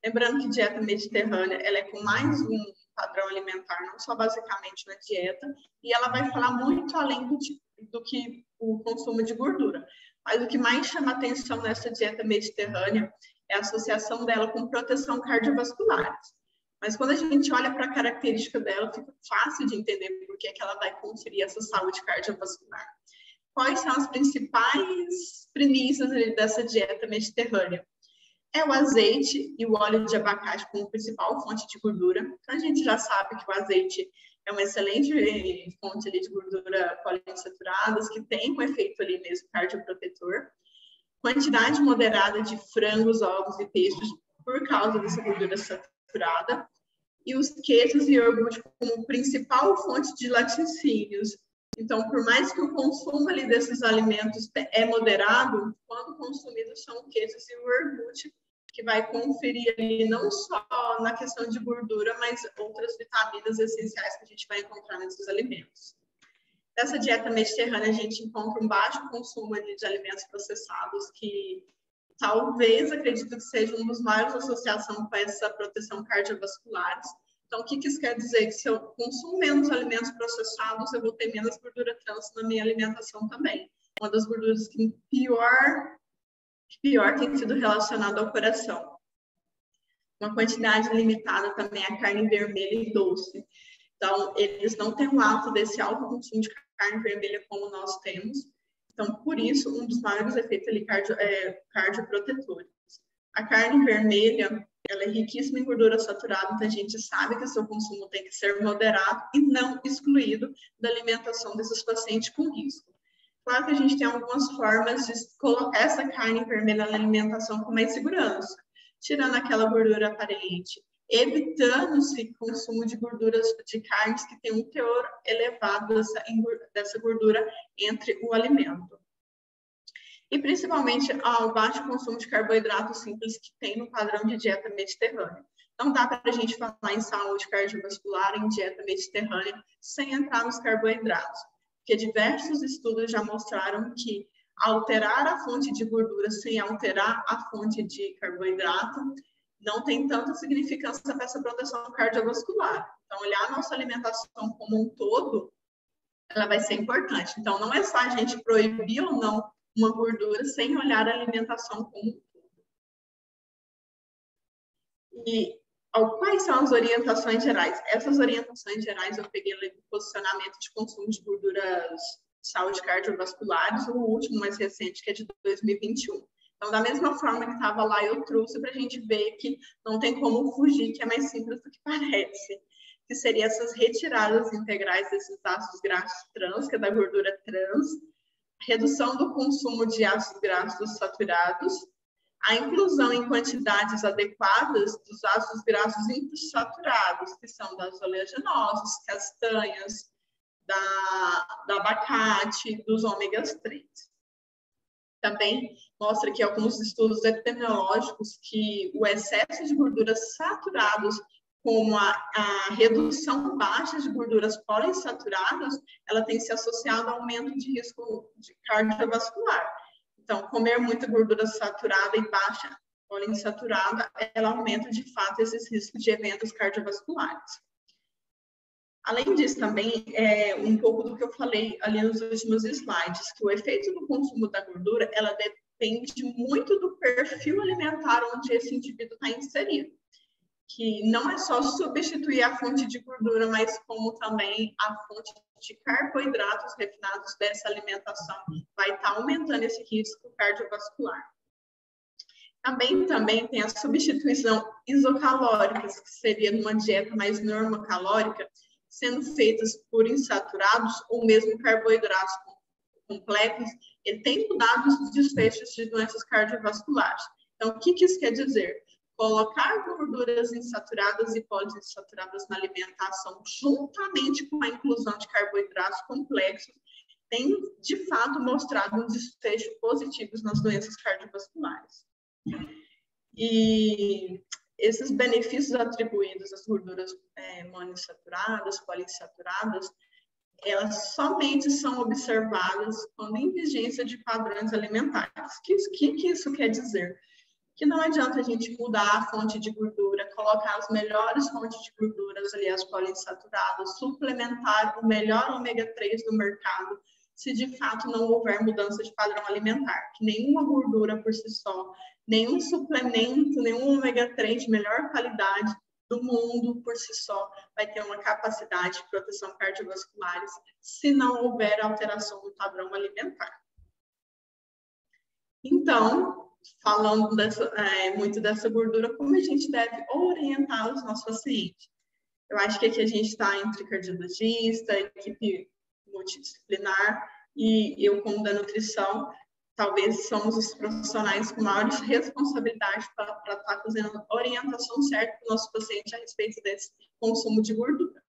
Lembrando que dieta mediterrânea, ela é com mais um padrão alimentar, não só basicamente na dieta, e ela vai falar muito além do que o consumo de gordura. Mas o que mais chama atenção nessa dieta mediterrânea é a associação dela com proteção cardiovascular. Mas quando a gente olha para a característica dela, fica fácil de entender por que ela vai conferir essa saúde cardiovascular. Quais são as principais premissas dessa dieta mediterrânea? É o azeite e o óleo de abacate como principal fonte de gordura. Então, a gente já sabe que o azeite é uma excelente fonte ali de gordura poliinsaturadas, que tem um efeito ali mesmo cardioprotetor. Quantidade moderada de frangos, ovos e peixes por causa dessa gordura saturada. E os queijos e iogurte como principal fonte de laticínios. Então, por mais que o consumo ali desses alimentos é moderado, quando consumidos são queijos e o iogurte, que vai conferir ali não só na questão de gordura, mas outras vitaminas essenciais que a gente vai encontrar nesses alimentos. Nessa dieta mediterrânea, a gente encontra um baixo consumo de alimentos processados, que talvez, acredito que seja um dos maiores associação com essa proteção cardiovascular. Então, o que isso quer dizer? Que se eu consumo menos alimentos processados, eu vou ter menos gordura trans na minha alimentação também. Uma das gorduras que pior tem sido relacionada ao coração. Uma quantidade limitada também a carne vermelha e doce. Então, eles não têm o hábito desse alto consumo de carne vermelha como nós temos. Então, por isso, um dos maiores efeitos ali cardioprotetores. A carne vermelha, ela é riquíssima em gordura saturada, então a gente sabe que o seu consumo tem que ser moderado e não excluído da alimentação desses pacientes com risco. Claro que a gente tem algumas formas de colocar essa carne vermelha na alimentação com mais segurança, tirando aquela gordura aparente, evitando-se consumo de gorduras de carnes que têm um teor elevado dessa gordura entre o alimento. E principalmente ao baixo consumo de carboidratos simples que tem no padrão de dieta mediterrânea. Não dá para a gente falar em saúde cardiovascular em dieta mediterrânea sem entrar nos carboidratos, porque diversos estudos já mostraram que alterar a fonte de gordura sem alterar a fonte de carboidrato não tem tanta significância para essa proteção cardiovascular. Então, olhar a nossa alimentação como um todo, ela vai ser importante. Então, não é só a gente proibir ou não uma gordura sem olhar a alimentação como um todo. E quais são as orientações gerais? Essas orientações gerais eu peguei do posicionamento de consumo de gorduras de saúde cardiovasculares, o último mais recente, que é de 2021. Então, da mesma forma que estava lá, eu trouxe para a gente ver que não tem como fugir, que é mais simples do que parece, que seria essas retiradas integrais desses ácidos graxos trans, que é da gordura trans, redução do consumo de ácidos graxos saturados, a inclusão em quantidades adequadas dos ácidos graxos insaturados, que são das oleaginosas, castanhas, do abacate, dos ômegas 3. Também mostra aqui alguns estudos epidemiológicos que o excesso de gorduras saturadas, como a redução baixa de gorduras poliinsaturadas, ela tem se associado ao aumento de risco de cardiovascular. Então, comer muita gordura saturada e baixa poliinsaturada, ela aumenta de fato esses riscos de eventos cardiovasculares. Além disso, também, um pouco do que eu falei ali nos últimos slides, que o efeito do consumo da gordura, ela depende muito do perfil alimentar onde esse indivíduo está inserido. Que não é só substituir a fonte de gordura, mas como também a fonte de carboidratos refinados dessa alimentação vai estar aumentando esse risco cardiovascular. Também tem a substituição isocalórica, que seria numa dieta mais normocalórica, sendo feitas por insaturados ou mesmo carboidratos complexos, ele tem mudado os desfechos de doenças cardiovasculares. Então, o que isso quer dizer? Colocar gorduras insaturadas e poliinsaturadas na alimentação, juntamente com a inclusão de carboidratos complexos, tem, de fato, mostrado um desfecho positivo nas doenças cardiovasculares. E esses benefícios atribuídos às gorduras monoinsaturadas, poliinsaturadas, elas somente são observadas quando em vigência de padrões alimentares. O que isso quer dizer? Que não adianta a gente mudar a fonte de gordura, colocar as melhores fontes de gorduras ali, as poliinsaturadas, suplementar o melhor ômega 3 do mercado, se de fato não houver mudança de padrão alimentar. Que nenhuma gordura por si só, nenhum suplemento, nenhum ômega 3 de melhor qualidade do mundo por si só vai ter uma capacidade de proteção cardiovasculares se não houver alteração do padrão alimentar. Então, falando muito dessa gordura, como a gente deve orientar os nossos pacientes? Eu acho que aqui a gente está entre cardiologista, equipe multidisciplinar, e eu, como da nutrição, talvez somos os profissionais com maiores responsabilidades para estar fazendo a orientação certa para o nosso paciente a respeito desse consumo de gordura.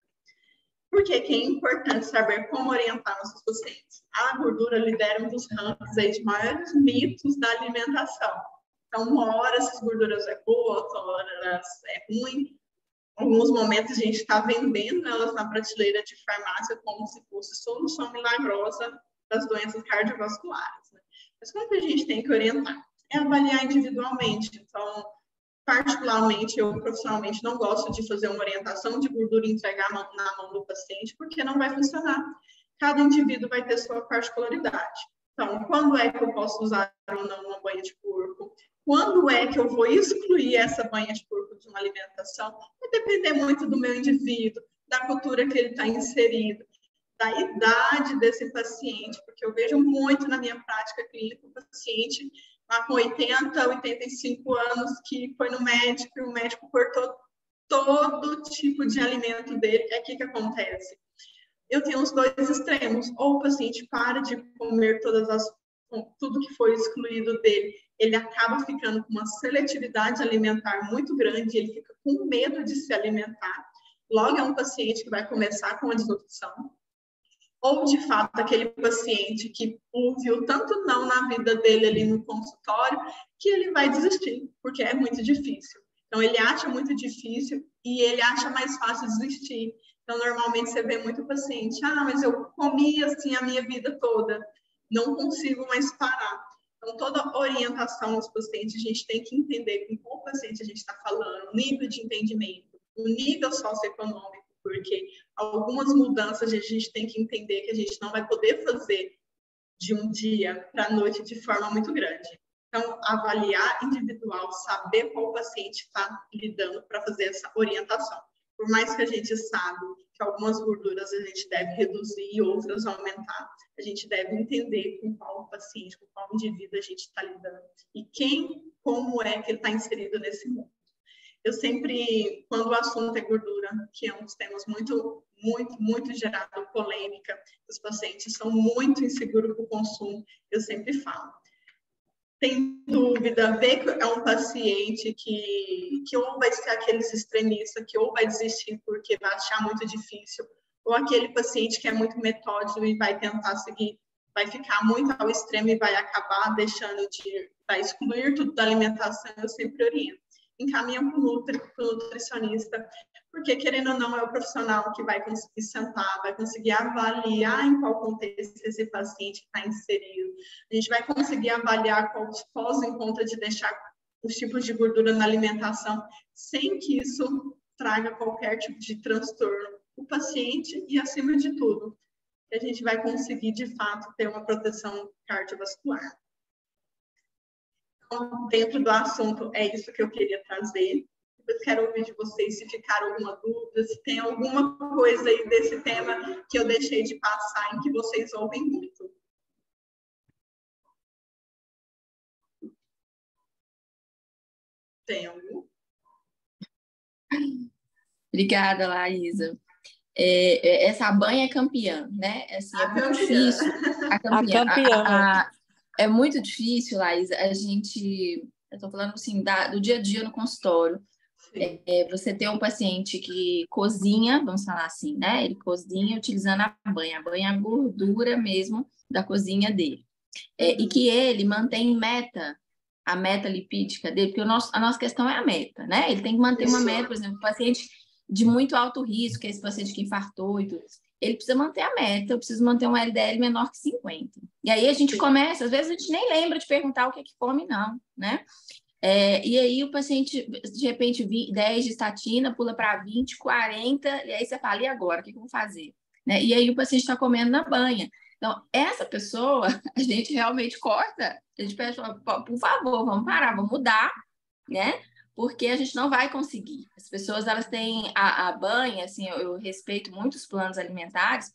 Por que é importante saber como orientar nossos pacientes? A gordura lidera um dos rankings aí de maiores mitos da alimentação. Então, uma hora essas gorduras é boa, outra hora elas é ruim. Em alguns momentos a gente está vendendo elas na prateleira de farmácia como se fosse solução milagrosa das doenças cardiovasculares, né? Mas como que a gente tem que orientar? É avaliar individualmente. Então, particularmente, eu profissionalmente não gosto de fazer uma orientação de gordura e entregar na mão do paciente, porque não vai funcionar. Cada indivíduo vai ter sua particularidade. Então, quando é que eu posso usar ou não uma banha de porco? Quando é que eu vou excluir essa banha de porco de uma alimentação? Vai depender muito do meu indivíduo, da cultura que ele está inserido, da idade desse paciente, porque eu vejo muito na minha prática clínica o paciente lá com 80, 85 anos que foi no médico e o médico cortou todo tipo de alimento dele. É o que acontece? Eu tenho os dois extremos. Ou o paciente para de comer tudo que foi excluído dele, ele acaba ficando com uma seletividade alimentar muito grande, ele fica com medo de se alimentar. Logo, é um paciente que vai começar com a desnutrição. Ou, de fato, aquele paciente que ouviu tanto não na vida dele ali no consultório, que ele vai desistir, porque é muito difícil. Então, ele acha muito difícil e ele acha mais fácil desistir. Então, normalmente, você vê muito paciente, mas eu comi assim a minha vida toda, não consigo mais parar. Então, toda orientação aos pacientes, a gente tem que entender com qual paciente a gente está falando, o nível de entendimento, o nível socioeconômico, porque algumas mudanças a gente tem que entender que a gente não vai poder fazer de um dia para a noite de forma muito grande. Então, avaliar individual, saber qual paciente está lidando para fazer essa orientação. Por mais que a gente saiba que algumas gorduras a gente deve reduzir e outras aumentar, a gente deve entender com qual paciente, com qual indivíduo a gente está lidando e como é que ele está inserido nesse mundo. Eu sempre, quando o assunto é gordura, que é um dos temas muito gerado polêmica, os pacientes são muito inseguros com o consumo, eu sempre falo. Tem dúvida, vê que é um paciente que ou vai ser aqueles extremistas, que ou vai desistir porque vai achar muito difícil, ou aquele paciente que é muito metódico e vai tentar seguir, vai ficar muito ao extremo e vai acabar vai excluir tudo da alimentação, eu sempre oriento. Encaminha para o nutricionista, porque, querendo ou não, é o profissional que vai conseguir sentar, vai conseguir avaliar em qual contexto esse paciente está inserido. A gente vai conseguir avaliar quais pós e contras de deixar os tipos de gordura na alimentação, sem que isso traga qualquer tipo de transtorno para o paciente e, acima de tudo, a gente vai conseguir, de fato, ter uma proteção cardiovascular. Então, dentro do assunto, é isso que eu queria trazer. Eu quero ouvir de vocês se ficaram alguma dúvida, se tem alguma coisa aí desse tema que eu deixei de passar, em que vocês ouvem muito. Tem algum? Obrigada, Laísa. Essa banha é campeã, né? Assim, é muito difícil. A campeã. É muito difícil, Laísa, eu estou falando assim, do dia a dia no consultório. Você ter um paciente que cozinha, vamos falar assim, né? Ele cozinha utilizando a banha é a gordura mesmo da cozinha dele. E que ele mantém meta a meta lipídica dele, porque a nossa questão é a meta, né? Ele tem que manter uma meta, por exemplo, paciente de muito alto risco, que é esse paciente que infartou e tudo, ele precisa manter a meta, eu preciso manter um LDL menor que 50. E aí a gente começa, às vezes a gente nem lembra de perguntar o que é que come, não, né? E aí o paciente, de repente, 10 de estatina, pula para 20, 40, e aí você fala, e agora? O que eu vou fazer? Né? E aí o paciente está comendo na banha. Então, essa pessoa, a gente realmente corta, a gente pede, por favor, vamos parar, vamos mudar, né? Porque a gente não vai conseguir. As pessoas, elas têm a banha, assim, eu respeito muito os planos alimentares,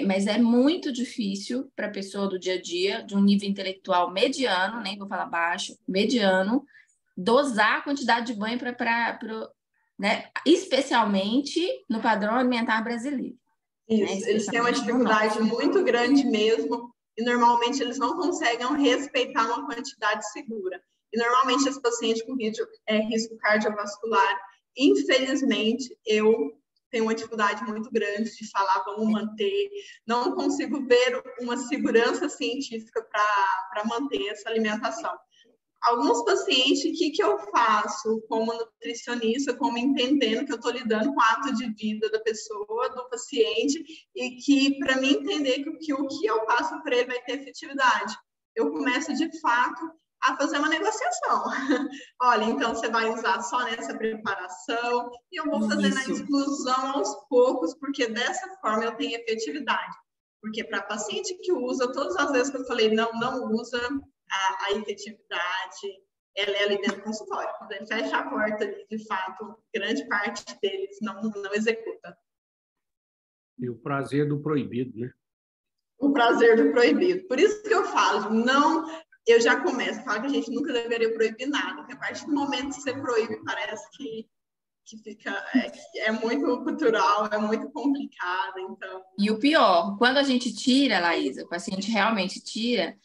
mas é muito difícil para a pessoa do dia a dia, de um nível intelectual mediano, nem vou falar baixo, mediano, dosar a quantidade de banho para né? Especialmente no padrão alimentar brasileiro. Isso, né? Eles têm uma dificuldade muito grande mesmo, e normalmente eles não conseguem respeitar uma quantidade segura. E normalmente esse paciente com risco cardiovascular, infelizmente, eu tenho uma dificuldade muito grande de falar, vamos manter, não consigo ver uma segurança científica para manter essa alimentação. Alguns pacientes, o que eu faço como nutricionista, como entendendo que eu estou lidando com o ato de vida da pessoa, do paciente, e que para mim entender que o que eu passo para ele vai ter efetividade. Eu começo, de fato, a fazer uma negociação. Olha, então você vai usar só nessa preparação, e eu vou fazer na exclusão aos poucos, porque dessa forma eu tenho efetividade. Porque para paciente que usa, todas as vezes que eu falei, não usa, a efetividade, ela é ali dentro do consultório. Quando ele fecha a porta ali, de fato, grande parte deles não executa. E o prazer do proibido, né? O prazer do proibido. Por isso que eu falo, eu já começo a falar que a gente nunca deveria proibir nada, porque a partir do momento que você proíbe, parece que fica, é muito cultural, é muito complicado, então... E o pior, quando a gente tira, Laísa, o paciente realmente tira,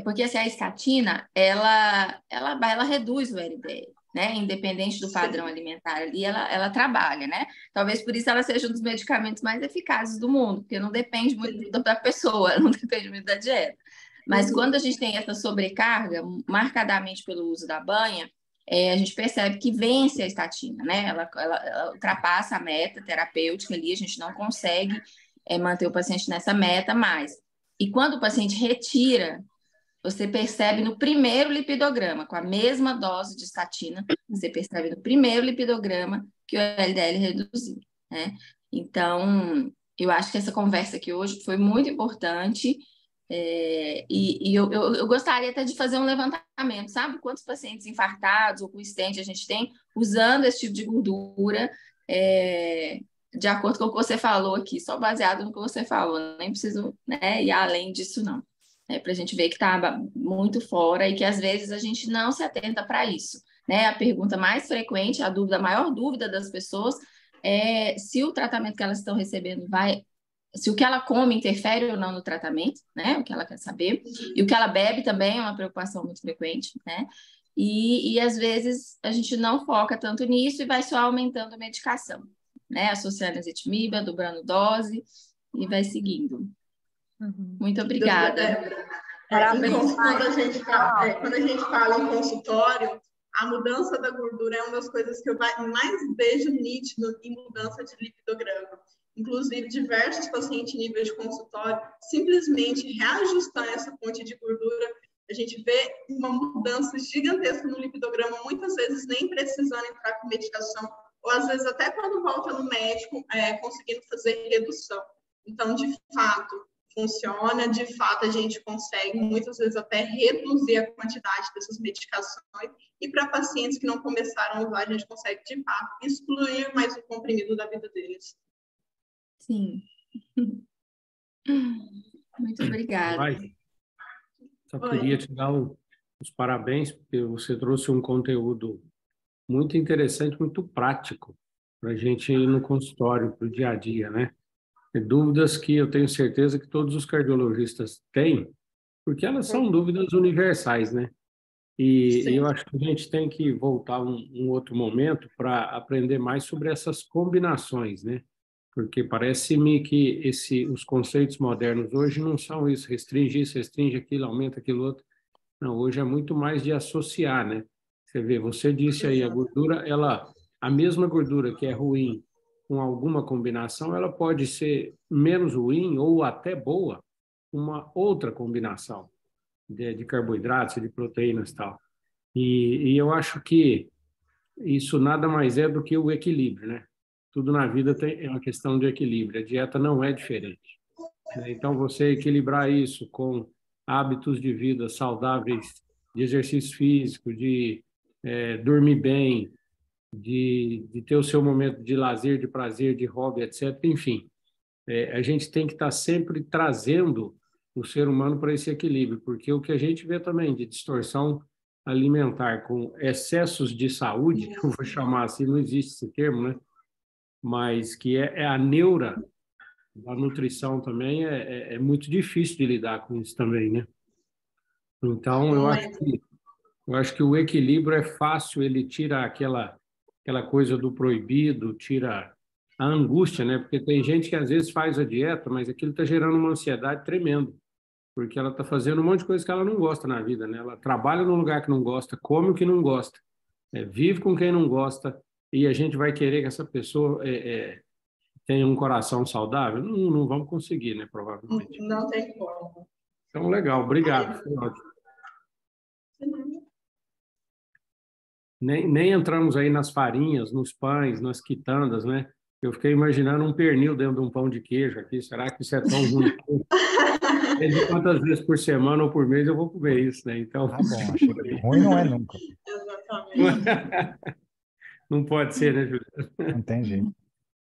porque assim, a estatina, ela reduz o LDL, né? Independente do padrão alimentar ali, ela trabalha, né? Talvez por isso ela seja um dos medicamentos mais eficazes do mundo, porque não depende muito da pessoa, não depende muito da dieta. Mas quando a gente tem essa sobrecarga, marcadamente pelo uso da banha, a gente percebe que vence a estatina, né? Ela ultrapassa a meta terapêutica ali, a gente não consegue manter o paciente nessa meta mais. E quando o paciente retira, você percebe no primeiro lipidograma, com a mesma dose de estatina, você percebe no primeiro lipidograma que o LDL reduziu, né? Então, eu acho que essa conversa aqui hoje foi muito importante. Eu gostaria até de fazer um levantamento, sabe? Quantos pacientes infartados ou com stent a gente tem usando esse tipo de gordura, de acordo com o que você falou aqui, só baseado no que você falou, nem preciso, né, ir além disso, não. Para a gente ver que está muito fora e que às vezes a gente não se atenta para isso, né? A pergunta mais frequente, a maior dúvida das pessoas é se o tratamento que elas estão recebendo se o que ela come interfere ou não no tratamento, né? O que ela quer saber. E o que ela bebe também é uma preocupação muito frequente, né? E às vezes a gente não foca tanto nisso e vai só aumentando a medicação, né? Associando azitimib, dobrando dose e vai seguindo. Muito obrigada. Parabéns. Quando a gente fala em consultório, a mudança da gordura é uma das coisas que eu mais vejo nítido em mudança de lipidograma. Inclusive, diversos pacientes em nível de consultório, simplesmente reajustando essa fonte de gordura, a gente vê uma mudança gigantesca no lipidograma, muitas vezes nem precisando entrar com medicação, ou às vezes até quando volta no médico, conseguindo fazer redução. Então, de fato, funciona, de fato a gente consegue muitas vezes até reduzir a quantidade dessas medicações, e para pacientes que não começaram a usar, a gente consegue, de fato, excluir mais o comprimido da vida deles. Sim. Muito obrigada. Só queria te dar os parabéns, porque você trouxe um conteúdo muito interessante, muito prático para a gente ir no consultório, para o dia a dia, né? Dúvidas que eu tenho certeza que todos os cardiologistas têm, porque elas são dúvidas universais, né? E eu acho que a gente tem que voltar um outro momento para aprender mais sobre essas combinações, né? Porque parece-me que os conceitos modernos hoje não são isso, restringe aquilo, aumenta aquilo outro. Não, hoje é muito mais de associar, né? Você vê, você disse aí, a gordura, a mesma gordura que é ruim com alguma combinação, ela pode ser menos ruim ou até boa uma outra combinação de carboidratos, de proteínas e tal. E eu acho que isso nada mais é do que o equilíbrio, né? Tudo na vida é uma questão de equilíbrio. A dieta não é diferente, né? Então, você equilibrar isso com hábitos de vida saudáveis, de exercício físico, de dormir bem, de ter o seu momento de lazer, de prazer, de hobby, etc. Enfim, a gente tem que estar sempre trazendo o ser humano para esse equilíbrio, porque o que a gente vê também de distorção alimentar com excessos de saúde, que eu vou chamar assim, não existe esse termo, né? Mas que é a neura da nutrição também, é muito difícil de lidar com isso também, né? Então, eu acho que o equilíbrio é fácil, ele tira aquela coisa do proibido, tira a angústia, né? Porque tem gente que às vezes faz a dieta, mas aquilo está gerando uma ansiedade tremenda, porque ela está fazendo um monte de coisa que ela não gosta na vida, né? Ela trabalha num lugar que não gosta, come o que não gosta, vive com quem não gosta, e a gente vai querer que essa pessoa tenha um coração saudável? Não, não vamos conseguir, né? Provavelmente. Não tem como. Então, legal, obrigado. Foi ótimo. Nem entramos aí nas farinhas, nos pães, nas quitandas, né? Eu fiquei imaginando um pernil dentro de um pão de queijo aqui. Será que isso é tão ruim? De quantas vezes por semana ou por mês eu vou comer isso, né? Então... Ah, bom, achei que ruim não é nunca. Exatamente. Não pode ser, né, Júlia? Não tem jeito.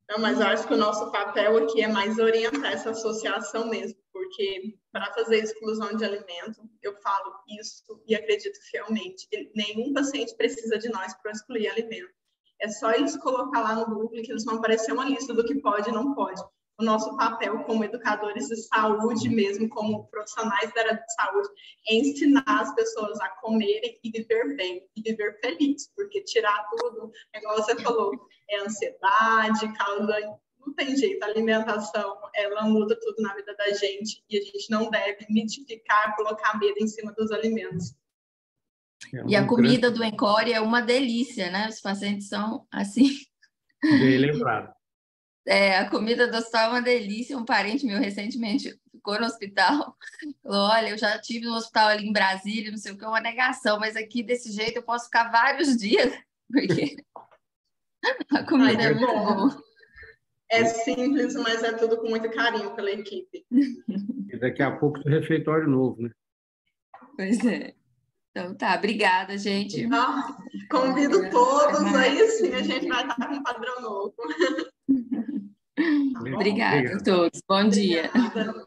Não, mas eu acho que o nosso papel aqui é mais orientar essa associação mesmo, porque para fazer exclusão de alimento, eu falo isso e acredito fielmente, nenhum paciente precisa de nós para excluir alimento. É só eles colocar lá no Google que eles vão aparecer uma lista do que pode e não pode. O nosso papel como educadores de saúde mesmo, como profissionais da área de saúde, é ensinar as pessoas a comerem e viver bem, e viver feliz, porque tirar tudo, igual você falou, é ansiedade, causa... Não tem jeito, a alimentação, ela muda tudo na vida da gente, e a gente não deve mitificar, colocar medo em cima dos alimentos. E a comida do Encore é uma delícia, né? Os pacientes são assim... Bem lembrado. A comida do hospital é uma delícia. Um parente meu recentemente ficou no hospital. Falou, olha, eu já estive no hospital ali em Brasília, não sei o que, é uma negação, mas aqui desse jeito eu posso ficar vários dias, porque a comida é muito boa. É simples, mas é tudo com muito carinho pela equipe. E daqui a pouco tem refeitório novo, né? Pois é. Então tá, obrigada, gente. Convido todos, aí sim a gente vai estar com um padrão novo. Obrigada a todos. Bom dia. Obrigada.